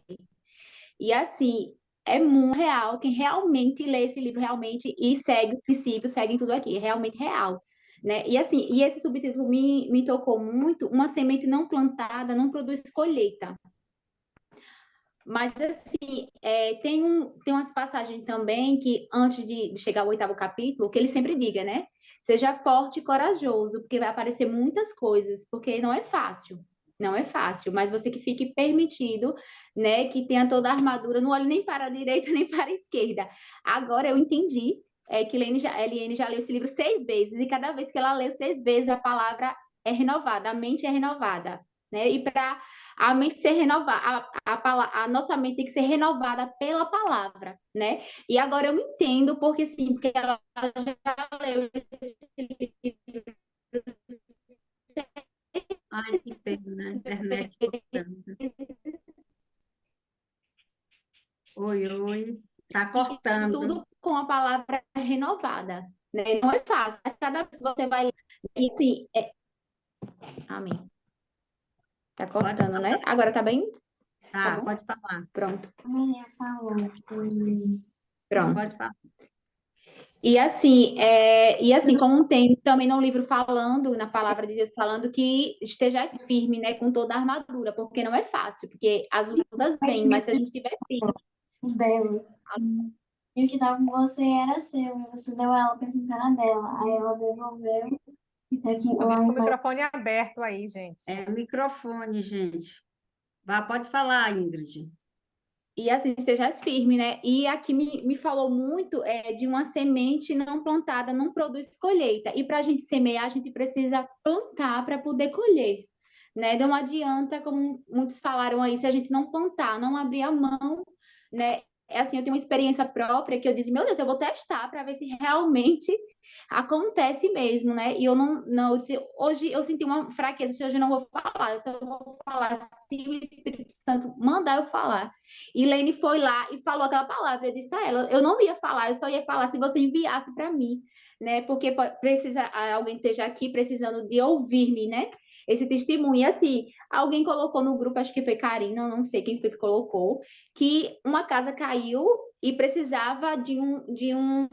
E assim, é muito real. Quem realmente lê esse livro realmente e segue os princípios, segue tudo aqui, é realmente real. Né? E assim, e esse subtítulo me tocou muito. Uma semente não plantada não produz colheita. Mas, assim, tem umas passagens também que, antes de chegar ao 8º capítulo, que ele sempre diga, né? Seja forte e corajoso, porque vai aparecer muitas coisas, porque não é fácil. Não é fácil, mas você que fique permitido, né? Que tenha toda a armadura, não olhe nem para a direita, nem para a esquerda. Agora eu entendi que Eliane já leu esse livro 6 vezes, e cada vez que ela leu 6 vezes, a palavra é renovada, a mente é renovada. Né? E para a mente ser renovada, a nossa mente tem que ser renovada pela palavra, né? E agora eu entendo porque sim, porque ela já leu esse livro.
Ai, que pena, a internet cortando. Oi, tá cortando.
Tudo com a palavra renovada, né? Não é fácil, mas cada vez que você vai... E sim, amém. Tá cortando, né? Agora tá bem?
Tá,
bom?
pode falar.
Pronto.
Pode
Pronto.
falar.
E assim, como tem também no livro falando, na palavra de Deus falando, que estejais firme, né, com toda a armadura, porque não é fácil, porque as lutas vêm, mas se a gente estiver firme.
Dela. E o que tava com você era seu, e você deu ela pensando que era dela. Aí ela devolveu. E tá aqui,
Com o microfone aberto aí, gente.
O microfone, gente. Pode falar, Ingrid.
E assim, estejas firme, né? E aqui me falou muito de uma semente não plantada, não produz colheita. E para a gente semear, a gente precisa plantar para poder colher. Né? Não adianta, como muitos falaram aí, se a gente não plantar, não abrir a mão, né? Assim, eu tenho uma experiência própria que eu disse, meu Deus, eu vou testar para ver se realmente acontece mesmo, né? E eu eu disse, hoje eu senti uma fraqueza, se hoje eu não vou falar, eu só vou falar se o Espírito Santo mandar eu falar. E Lene foi lá e falou aquela palavra, eu disse a ela, eu não ia falar, eu só ia falar se você enviasse para mim, né? Porque alguém esteja aqui precisando de ouvir-me, né? Esse testemunho. E assim, alguém colocou no grupo, acho que foi Karina, não sei quem foi que colocou, que uma casa caiu e precisava de um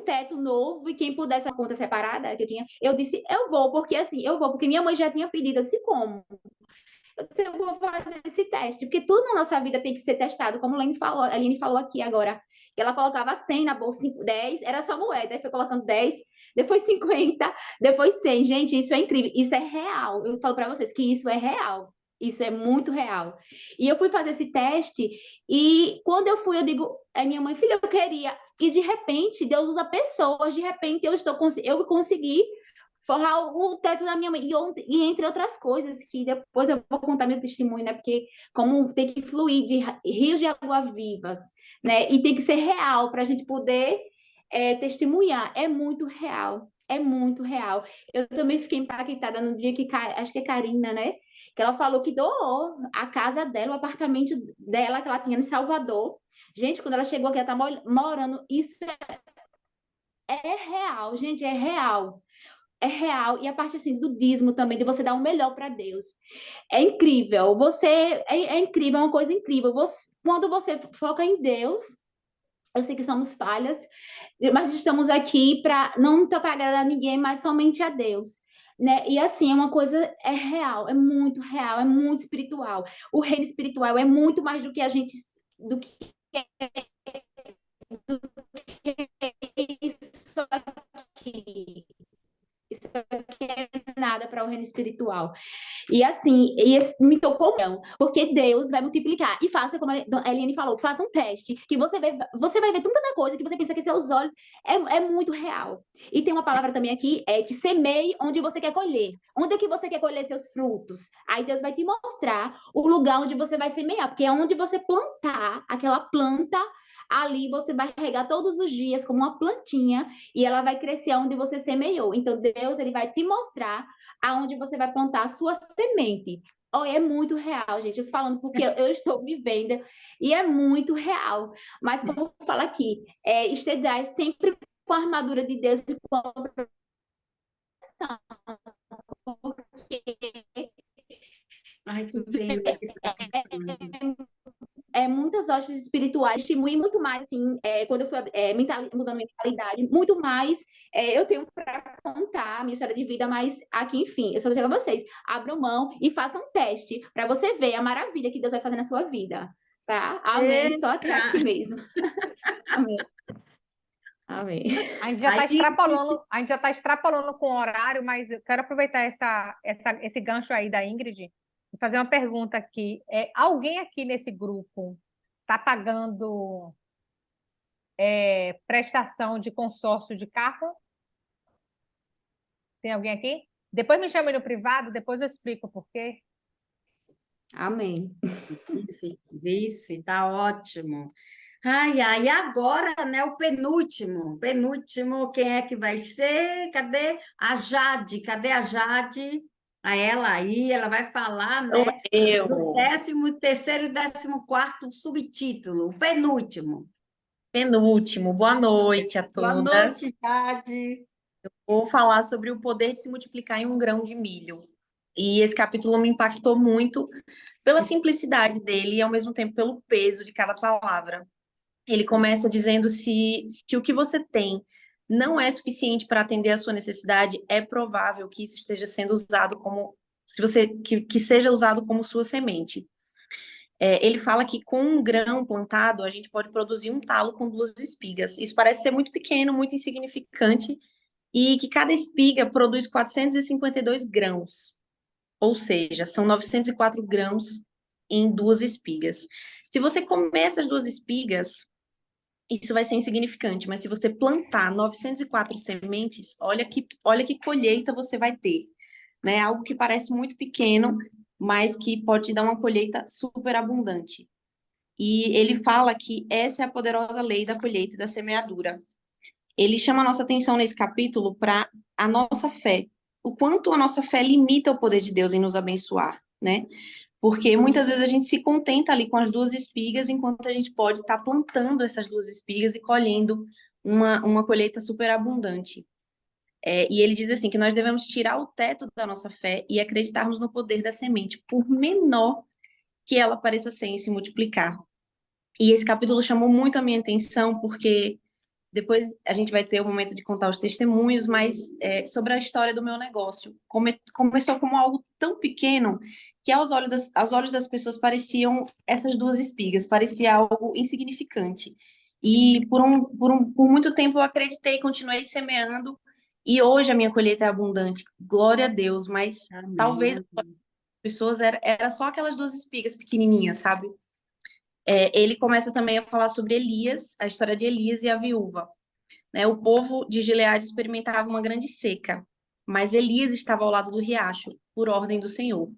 teto novo e quem pudesse a conta separada que eu tinha, eu disse, eu vou, porque minha mãe já tinha pedido, eu disse, como? Eu vou fazer esse teste, porque tudo na nossa vida tem que ser testado, como a Aline falou aqui agora, que ela colocava 100 na bolsa, 5, 10, era só moeda, aí foi colocando 10, depois 50, depois 100. Gente, isso é incrível, isso é real. Eu falo para vocês que isso é real. Isso é muito real. E eu fui fazer esse teste e quando eu fui, eu digo, minha mãe, filha, eu queria. E de repente, Deus usa pessoas, de repente eu consegui forrar o teto da minha mãe. E entre outras coisas, que depois eu vou contar meu testemunho, né? Porque como tem que fluir de rios de água vivas, né? E tem que ser real para a gente poder testemunhar. É muito real. É muito real. Eu também fiquei impactada no dia que, acho que é Karina, né? Que ela falou que doou a casa dela, o apartamento dela que ela tinha em Salvador. Gente, quando ela chegou aqui, ela tá morando. Isso é real, gente, é real. É real. E a parte assim do dízimo também, de você dar o melhor para Deus. É incrível. É incrível, é uma coisa incrível. Quando você foca em Deus, eu sei que somos falhas, mas estamos aqui para não para agradar ninguém, mas somente a Deus. Né? E assim, é uma coisa, é real, é muito espiritual. O reino espiritual é muito mais do que a gente, do que isso aqui. Isso aqui é nada para o reino espiritual. E assim, me tocou não, porque Deus vai multiplicar. E faça, como a Eliane falou, faça um teste, que você vai ver tanta coisa que você pensa que seus olhos é muito real. E tem uma palavra também aqui, que semeie onde você quer colher. Onde é que você quer colher seus frutos? Aí Deus vai te mostrar o lugar onde você vai semear, porque é onde você plantar aquela planta, ali você vai regar todos os dias como uma plantinha e ela vai crescer onde você semeou. Então Deus, ele vai te mostrar aonde você vai plantar a sua semente. Oh, é muito real, gente. Eu falando porque eu estou vivendo e é muito real. Mas como eu falo aqui, esteja sempre com a armadura de Deus e com a proteção. Porque
Ai, que pena.
Muitas hostes espirituais estimulam muito mais, assim, quando eu fui mudando minha mentalidade, muito mais eu tenho para contar a minha história de vida, mas aqui, enfim, eu só digo a vocês, abram mão e façam um teste para você ver a maravilha que Deus vai fazer na sua vida, tá? Amém, só até aqui mesmo. Amém. Amém.
A gente já está extrapolando com o horário, mas eu quero aproveitar esse gancho aí da Ingrid e fazer uma pergunta aqui. Alguém aqui nesse grupo está pagando prestação de consórcio de carro? Tem alguém aqui? Depois me chame no privado, depois eu explico por quê.
Amém.
Vice, tá ótimo. Ai, ai, agora, né, o penúltimo, quem é que vai ser? Cadê a Jade? Cadê a Jade? Ela aí, ela vai falar, né, do 13º e 14º subtítulo, o penúltimo.
Penúltimo. Boa noite a
Boa
todas.
noite, Jade.
Vou falar sobre o poder de se multiplicar em um grão de milho. E esse capítulo me impactou muito pela simplicidade dele e, ao mesmo tempo, pelo peso de cada palavra. Ele começa dizendo se o que você tem não é suficiente para atender a sua necessidade, é provável que isso esteja sendo usado como, que seja usado como sua semente. Ele fala que com um grão plantado, a gente pode produzir um talo com 2 espigas. Isso parece ser muito pequeno, muito insignificante, e que cada espiga produz 452 grãos. Ou seja, são 904 grãos em 2 espigas. Se você comer essas 2 espigas, isso vai ser insignificante, mas se você plantar 904 sementes, olha que colheita você vai ter, né? Algo que parece muito pequeno, mas que pode te dar uma colheita super abundante. E ele fala que essa é a poderosa lei da colheita e da semeadura. Ele chama a nossa atenção nesse capítulo para a nossa fé, o quanto a nossa fé limita o poder de Deus em nos abençoar, né? Porque muitas vezes a gente se contenta ali com as 2 espigas, enquanto a gente pode estar plantando essas 2 espigas e colhendo uma colheita super abundante. E ele diz assim, que nós devemos tirar o teto da nossa fé e acreditarmos no poder da semente, por menor que ela pareça ser em se multiplicar. E esse capítulo chamou muito a minha atenção, porque depois a gente vai ter o momento de contar os testemunhos, mas sobre a história do meu negócio. Começou como algo tão pequeno que aos olhos das pessoas pareciam essas 2 espigas, parecia algo insignificante. E por muito tempo eu acreditei, continuei semeando, E hoje a minha colheita é abundante, glória a Deus, mas talvez
Amém.
as pessoas era só aquelas 2 espigas pequenininhas, sabe? Ele começa também a falar sobre Elias, a história de Elias e a viúva, né? O povo de Gileade experimentava uma grande seca, mas Elias estava ao lado do riacho, por ordem do Senhor,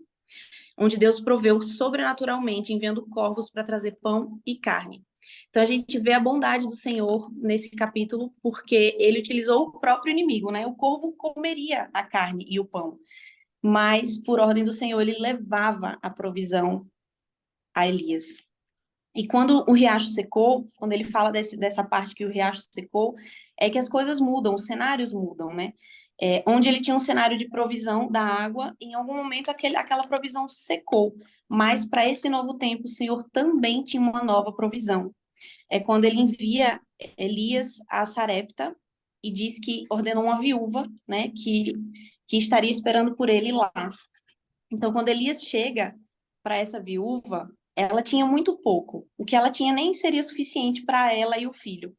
onde Deus proveu sobrenaturalmente, enviando corvos para trazer pão e carne. Então a gente vê a bondade do Senhor nesse capítulo, porque ele utilizou o próprio inimigo, né? O corvo comeria a carne e o pão, mas por ordem do Senhor ele levava a provisão a Elias. E quando o riacho secou, quando ele fala dessa parte que o riacho secou, é que as coisas mudam, os cenários mudam, né? Onde ele tinha um cenário de provisão da água, em algum momento aquela provisão secou. Mas para esse novo tempo, o Senhor também tinha uma nova provisão. É quando ele envia Elias a Sarepta e diz que ordenou uma viúva, né, que estaria esperando por ele lá. Então, quando Elias chega para essa viúva, ela tinha muito pouco. O que ela tinha nem seria suficiente para ela e o filho.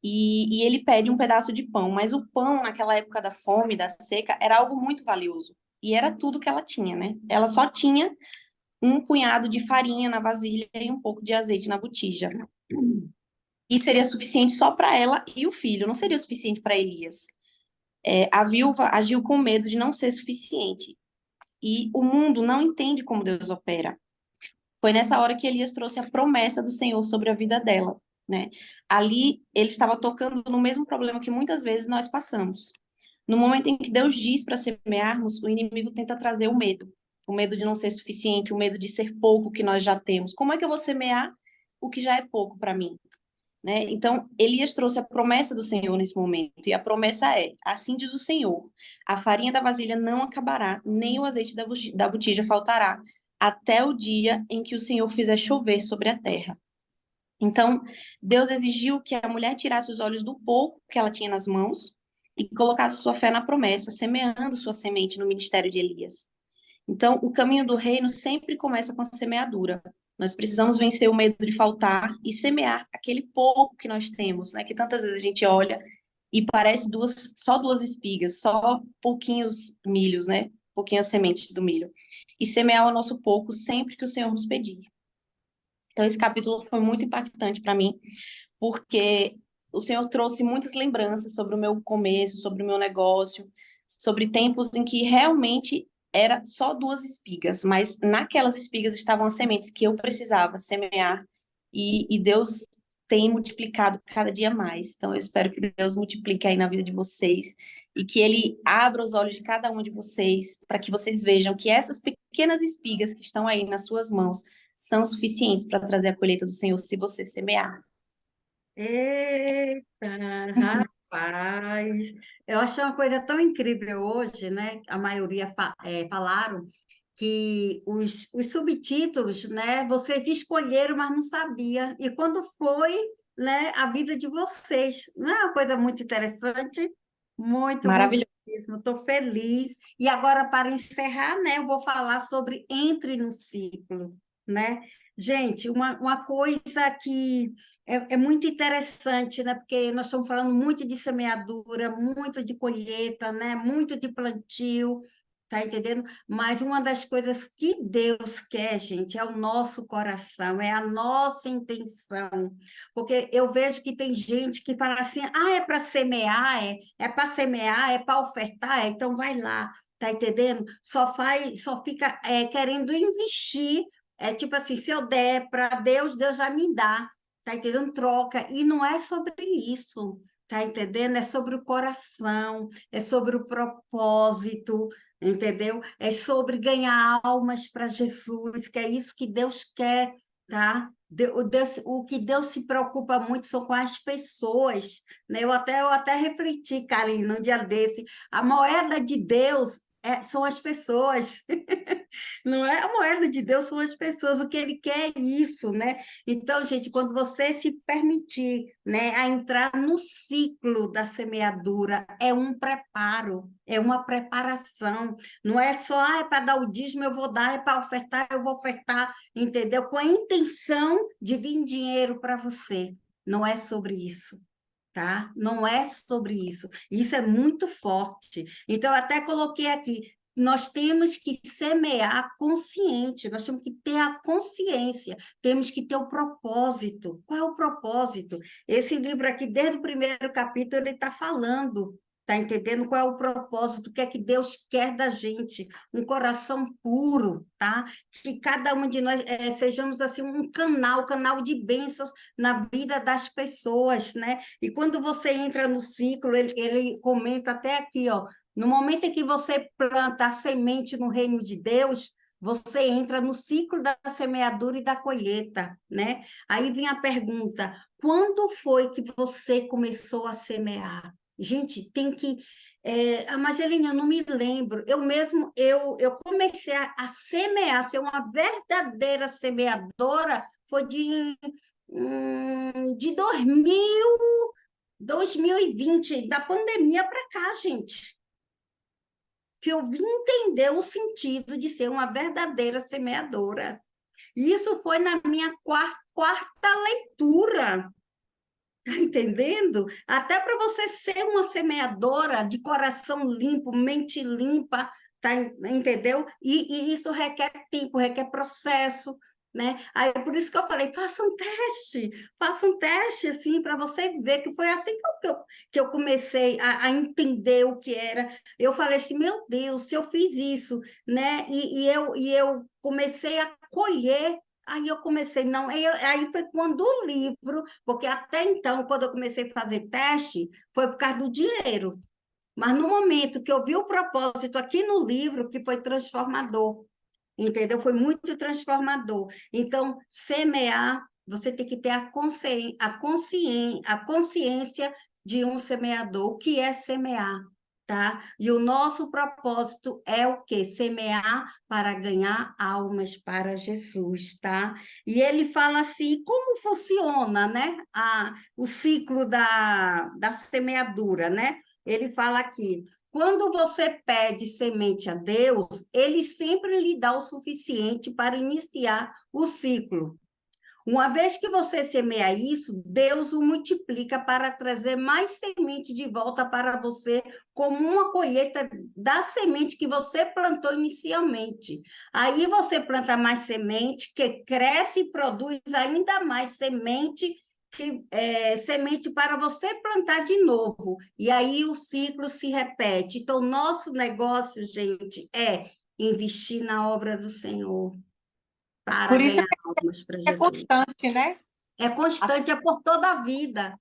E ele pede um pedaço de pão, mas o pão, naquela época da fome, da seca, era algo muito valioso. E era tudo que ela tinha, né? Ela só tinha um punhado de farinha na vasilha e um pouco de azeite na botija. E seria suficiente só para ela e o filho, não seria suficiente para Elias. A viúva agiu com medo de não ser suficiente. E o mundo não entende como Deus opera. Foi nessa hora que Elias trouxe a promessa do Senhor sobre a vida dela, né? Ali ele estava tocando no mesmo problema que muitas vezes nós passamos. No momento em que Deus diz para semearmos, o inimigo tenta trazer o medo de não ser suficiente, o medo de ser pouco que nós já temos. Como é que eu vou semear o que já é pouco para mim? Né? Então, Elias trouxe a promessa do Senhor nesse momento, e a promessa é: assim diz o Senhor, a farinha da vasilha não acabará, nem o azeite da botija faltará, até o dia em que o Senhor fizer chover sobre a terra. Então, Deus exigiu que a mulher tirasse os olhos do pouco que ela tinha nas mãos e colocasse sua fé na promessa, semeando sua semente no ministério de Elias. Então, o caminho do reino sempre começa com a semeadura. Nós precisamos vencer o medo de faltar e semear aquele pouco que nós temos, né? Que tantas vezes a gente olha e parece só 2 espigas, só pouquinhos milhos, né? Pouquinhas sementes do milho. E semear o nosso pouco sempre que o Senhor nos pedir. Então, esse capítulo foi muito impactante para mim, porque o Senhor trouxe muitas lembranças sobre o meu começo, sobre o meu negócio, sobre tempos em que realmente era só 2 espigas, mas naquelas espigas estavam as sementes que eu precisava semear, e Deus tem multiplicado cada dia mais. Então, eu espero que Deus multiplique aí na vida de vocês e que Ele abra os olhos de cada um de vocês para que vocês vejam que essas pequenas espigas que estão aí nas suas mãos são suficientes para trazer a colheita do Senhor se você semear.
Eita, rapaz! Eu achei uma coisa tão incrível hoje, né? A maioria falaram que os subtítulos, né? Vocês escolheram, mas não sabia. E quando foi, né? A vida de vocês, não é uma coisa muito interessante? Muito, muito
Maravilhoso.
mesmo. Estou feliz. E agora, para encerrar, né? Eu vou falar sobre Entre no Ciclo, né? Gente, uma coisa que é muito interessante, né? Porque nós estamos falando muito de semeadura, muito de colheita, né? Muito de plantio, tá entendendo? Mas uma das coisas que Deus quer, gente, é o nosso coração, é a nossa intenção. Porque eu vejo que tem gente que fala assim: ah, é para semear, é para semear, é para ofertar, então vai lá, tá entendendo? Só fica querendo investir. É tipo assim, se eu der para Deus, Deus vai me dar, tá entendendo? Troca. E não é sobre isso, tá entendendo? É sobre o coração, é sobre o propósito, entendeu? É sobre ganhar almas para Jesus, que é isso que Deus quer, tá? O que Deus se preocupa muito são com as pessoas, né? Eu até refleti, Karine, num dia desse, a moeda de Deus são as pessoas. Não é a moeda de Deus, são as pessoas, o que ele quer é isso, né? Então, gente, quando você se permitir, né, a entrar no ciclo da semeadura, é um preparo, é uma preparação, não é só, é para dar o dízimo, eu vou dar, é para ofertar, eu vou ofertar, entendeu? Com a intenção de vir dinheiro para você, não é sobre isso. tá? Não é sobre isso. Isso é muito forte. Então, eu até coloquei aqui, nós temos que semear consciente, nós temos que ter a consciência, temos que ter o propósito. Qual é o propósito? Esse livro aqui, desde o primeiro capítulo, ele está falando, está entendendo qual é o propósito, o que é que Deus quer da gente, um coração puro, tá? Que cada um de nós sejamos assim um canal de bênçãos na vida das pessoas, né? E quando você entra no ciclo, ele comenta até aqui, ó, no momento em que você planta a semente no reino de Deus, você entra no ciclo da semeadura e da colheita, né? Aí vem a pergunta, quando foi que você começou a semear? Gente, tem que... mas, Helena, eu não me lembro. Eu comecei a semear, ser uma verdadeira semeadora, foi de 2020, da pandemia para cá, gente. Que eu vim entender o sentido de ser uma verdadeira semeadora. E isso foi na minha quarta leitura. Está entendendo? Até para você ser uma semeadora de coração limpo, mente limpa, tá, entendeu? E isso requer tempo, requer processo, né? Aí, por isso que eu falei, faça um teste, assim, para você ver, que foi assim que eu comecei a entender o que era. Eu falei assim, meu Deus, se eu fiz isso, né? E eu comecei a colher. Aí eu comecei, não, aí foi quando o livro, porque até então, quando eu comecei a fazer teste, foi por causa do dinheiro. Mas no momento que eu vi o propósito aqui no livro, que foi transformador, entendeu? Foi muito transformador. Então, semear, você tem que ter a consciência de um semeador, o que é semear, tá? E o nosso propósito é o quê? Semear para ganhar almas para Jesus, tá? E ele fala assim, como funciona, né? O ciclo da semeadura, né? Ele fala aqui, quando você pede semente a Deus, ele sempre lhe dá o suficiente para iniciar o ciclo. Uma vez que você semeia isso, Deus o multiplica para trazer mais semente de volta para você, como uma colheita da semente que você plantou inicialmente. Aí você planta mais semente, que cresce e produz ainda mais semente, semente para você plantar de novo. E aí o ciclo se repete. Então, nosso negócio, gente, é investir na obra do Senhor para
Por isso
ganhar almas para
é
Jesus.
constante, né?
É constante, é por toda a vida.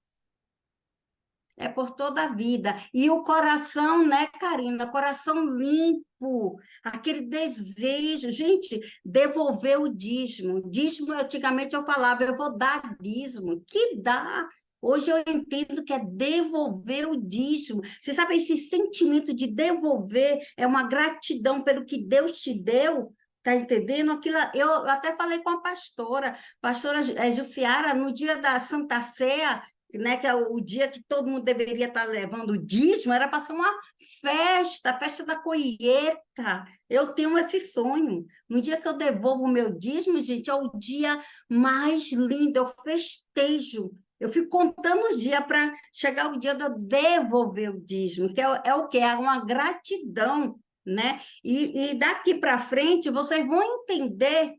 É por toda a vida. E o coração, né, Karina? Coração limpo, aquele desejo. Gente, devolver o dízimo. Dízimo, antigamente eu falava, eu vou dar dízimo. Que dá? Hoje eu entendo que é devolver o dízimo. Você sabe, esse sentimento de devolver é uma gratidão pelo que Deus te deu. Tá entendendo? Aquilo, eu até falei com a pastora Jussiara, no dia da Santa Ceia, né, que é o dia que todo mundo deveria estar levando o dízimo, era para ser uma festa da colheita. Eu tenho esse sonho. No dia que eu devolvo o meu dízimo, gente, é o dia mais lindo, eu festejo. Eu fico contando os dias para chegar o dia de eu devolver o dízimo, que é o quê? É uma gratidão, né? E daqui para frente, vocês vão entender,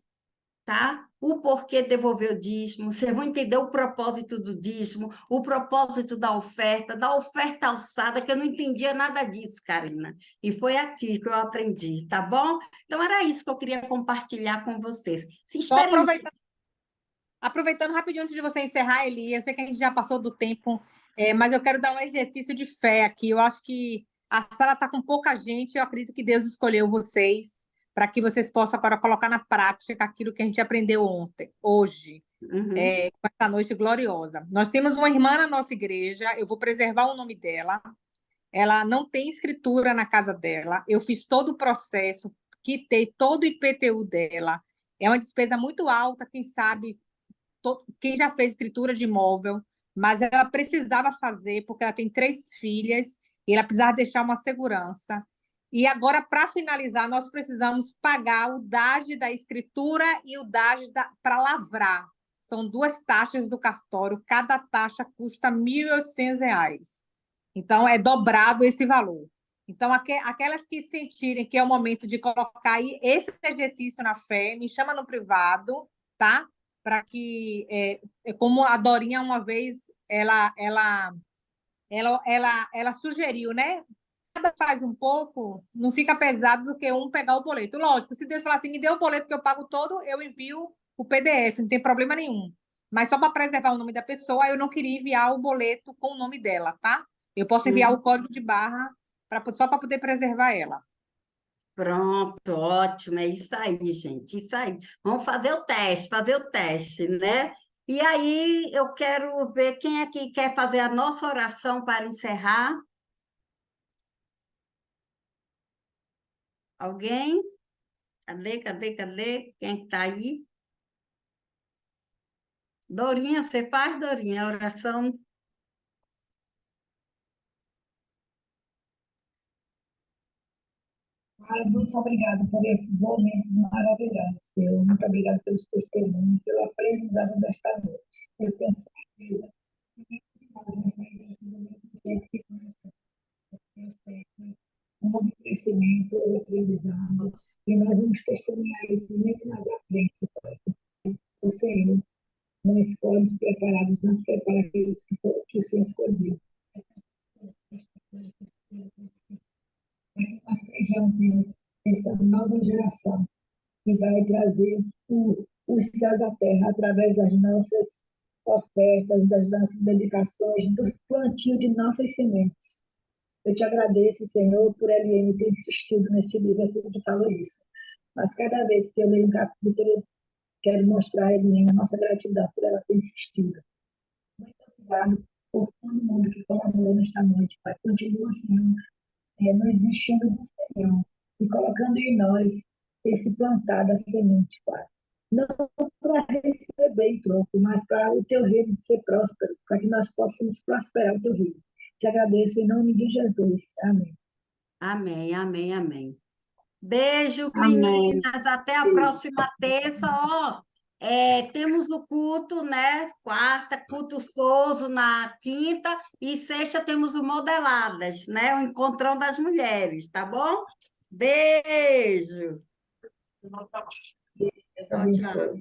tá? O porquê devolver o dízimo, vocês vão entender o propósito do dízimo, o propósito da oferta alçada, que eu não entendia nada disso, Karina. E foi aqui que eu aprendi, tá bom? Então, era isso que eu queria compartilhar com vocês. Se
Só
esperem...
aproveitando rapidinho antes de você encerrar, Eli, eu sei que a gente já passou do tempo, mas eu quero dar um exercício de fé aqui. Eu acho que a sala está com pouca gente, eu acredito que Deus escolheu vocês para que vocês possam agora colocar na prática aquilo que a gente aprendeu hoje, com essa noite gloriosa. Nós temos uma irmã na nossa igreja, eu vou preservar o nome dela, ela não tem escritura na casa dela, eu fiz todo o processo, quitei todo o IPTU dela, é uma despesa muito alta, quem sabe, quem já fez escritura de imóvel, mas ela precisava fazer, porque ela tem 3 filhas, e ela precisava deixar uma segurança. E agora, para finalizar, nós precisamos pagar o DAGE da escritura e o DAGE para lavrar. são 2 taxas do cartório, cada taxa custa R$ 1.800. Então, é dobrado esse valor. Então, aquelas que sentirem que é o momento de colocar aí esse exercício na fé, me chama no privado, tá? Para que, como a Dorinha uma vez, ela sugeriu, né? Cada faz um pouco, não fica pesado do que um pegar o boleto. Lógico, se Deus falar assim, me dê o boleto que eu pago todo, eu envio o PDF, não tem problema nenhum. Mas só para preservar o nome da pessoa, eu não queria enviar o boleto com o nome dela, tá? Eu posso enviar o código de barra só para poder preservar ela.
Pronto, ótimo, é isso aí, gente, isso aí. Vamos fazer o teste, né? E aí eu quero ver quem é que quer fazer a nossa oração para encerrar. Alguém? Cadê? Quem está aí? Dorinha, você faz, Dorinha, a oração?
Pai, muito obrigada por esses momentos maravilhosos, Senhor. Muito obrigada pelos testemunhos, pelo aprendizado desta noite. Eu tenho certeza que nós vamos sair daqui do mesmo jeito que começamos. Eu sei que houve crescimento, houve aprendizado, e nós vamos testemunhar isso muito mais à frente, Pai. O Senhor não escolhe os preparados, mas prepara aqueles que o Senhor escolheu. Para que nós sejamos essa nova geração que vai trazer os céus à terra através das nossas ofertas, das nossas dedicações, do plantio de nossas sementes. Eu te agradeço, Senhor, por Eliane ter insistido nesse livro, eu sempre falo isso. Mas cada vez que eu leio um capítulo, eu quero mostrar a Eliane a nossa gratidão por ela ter insistido. Muito obrigado por todo mundo que colaborou nesta noite, Pai. Continua, Senhor, nos enchendo do Senhor e colocando em nós esse plantar da semente, Pai. Não para receber em troco, mas para o teu reino ser próspero, para que nós possamos prosperar o teu reino. Te agradeço em nome de Jesus. Amém.
Amém. Beijo,
Amém.
meninas. Até a próxima terça. Temos o culto, né? Quarta, culto Souza na quinta, e sexta temos o Modeladas, né? O Encontrão das Mulheres, tá bom? Beijo.
Deus abençoe.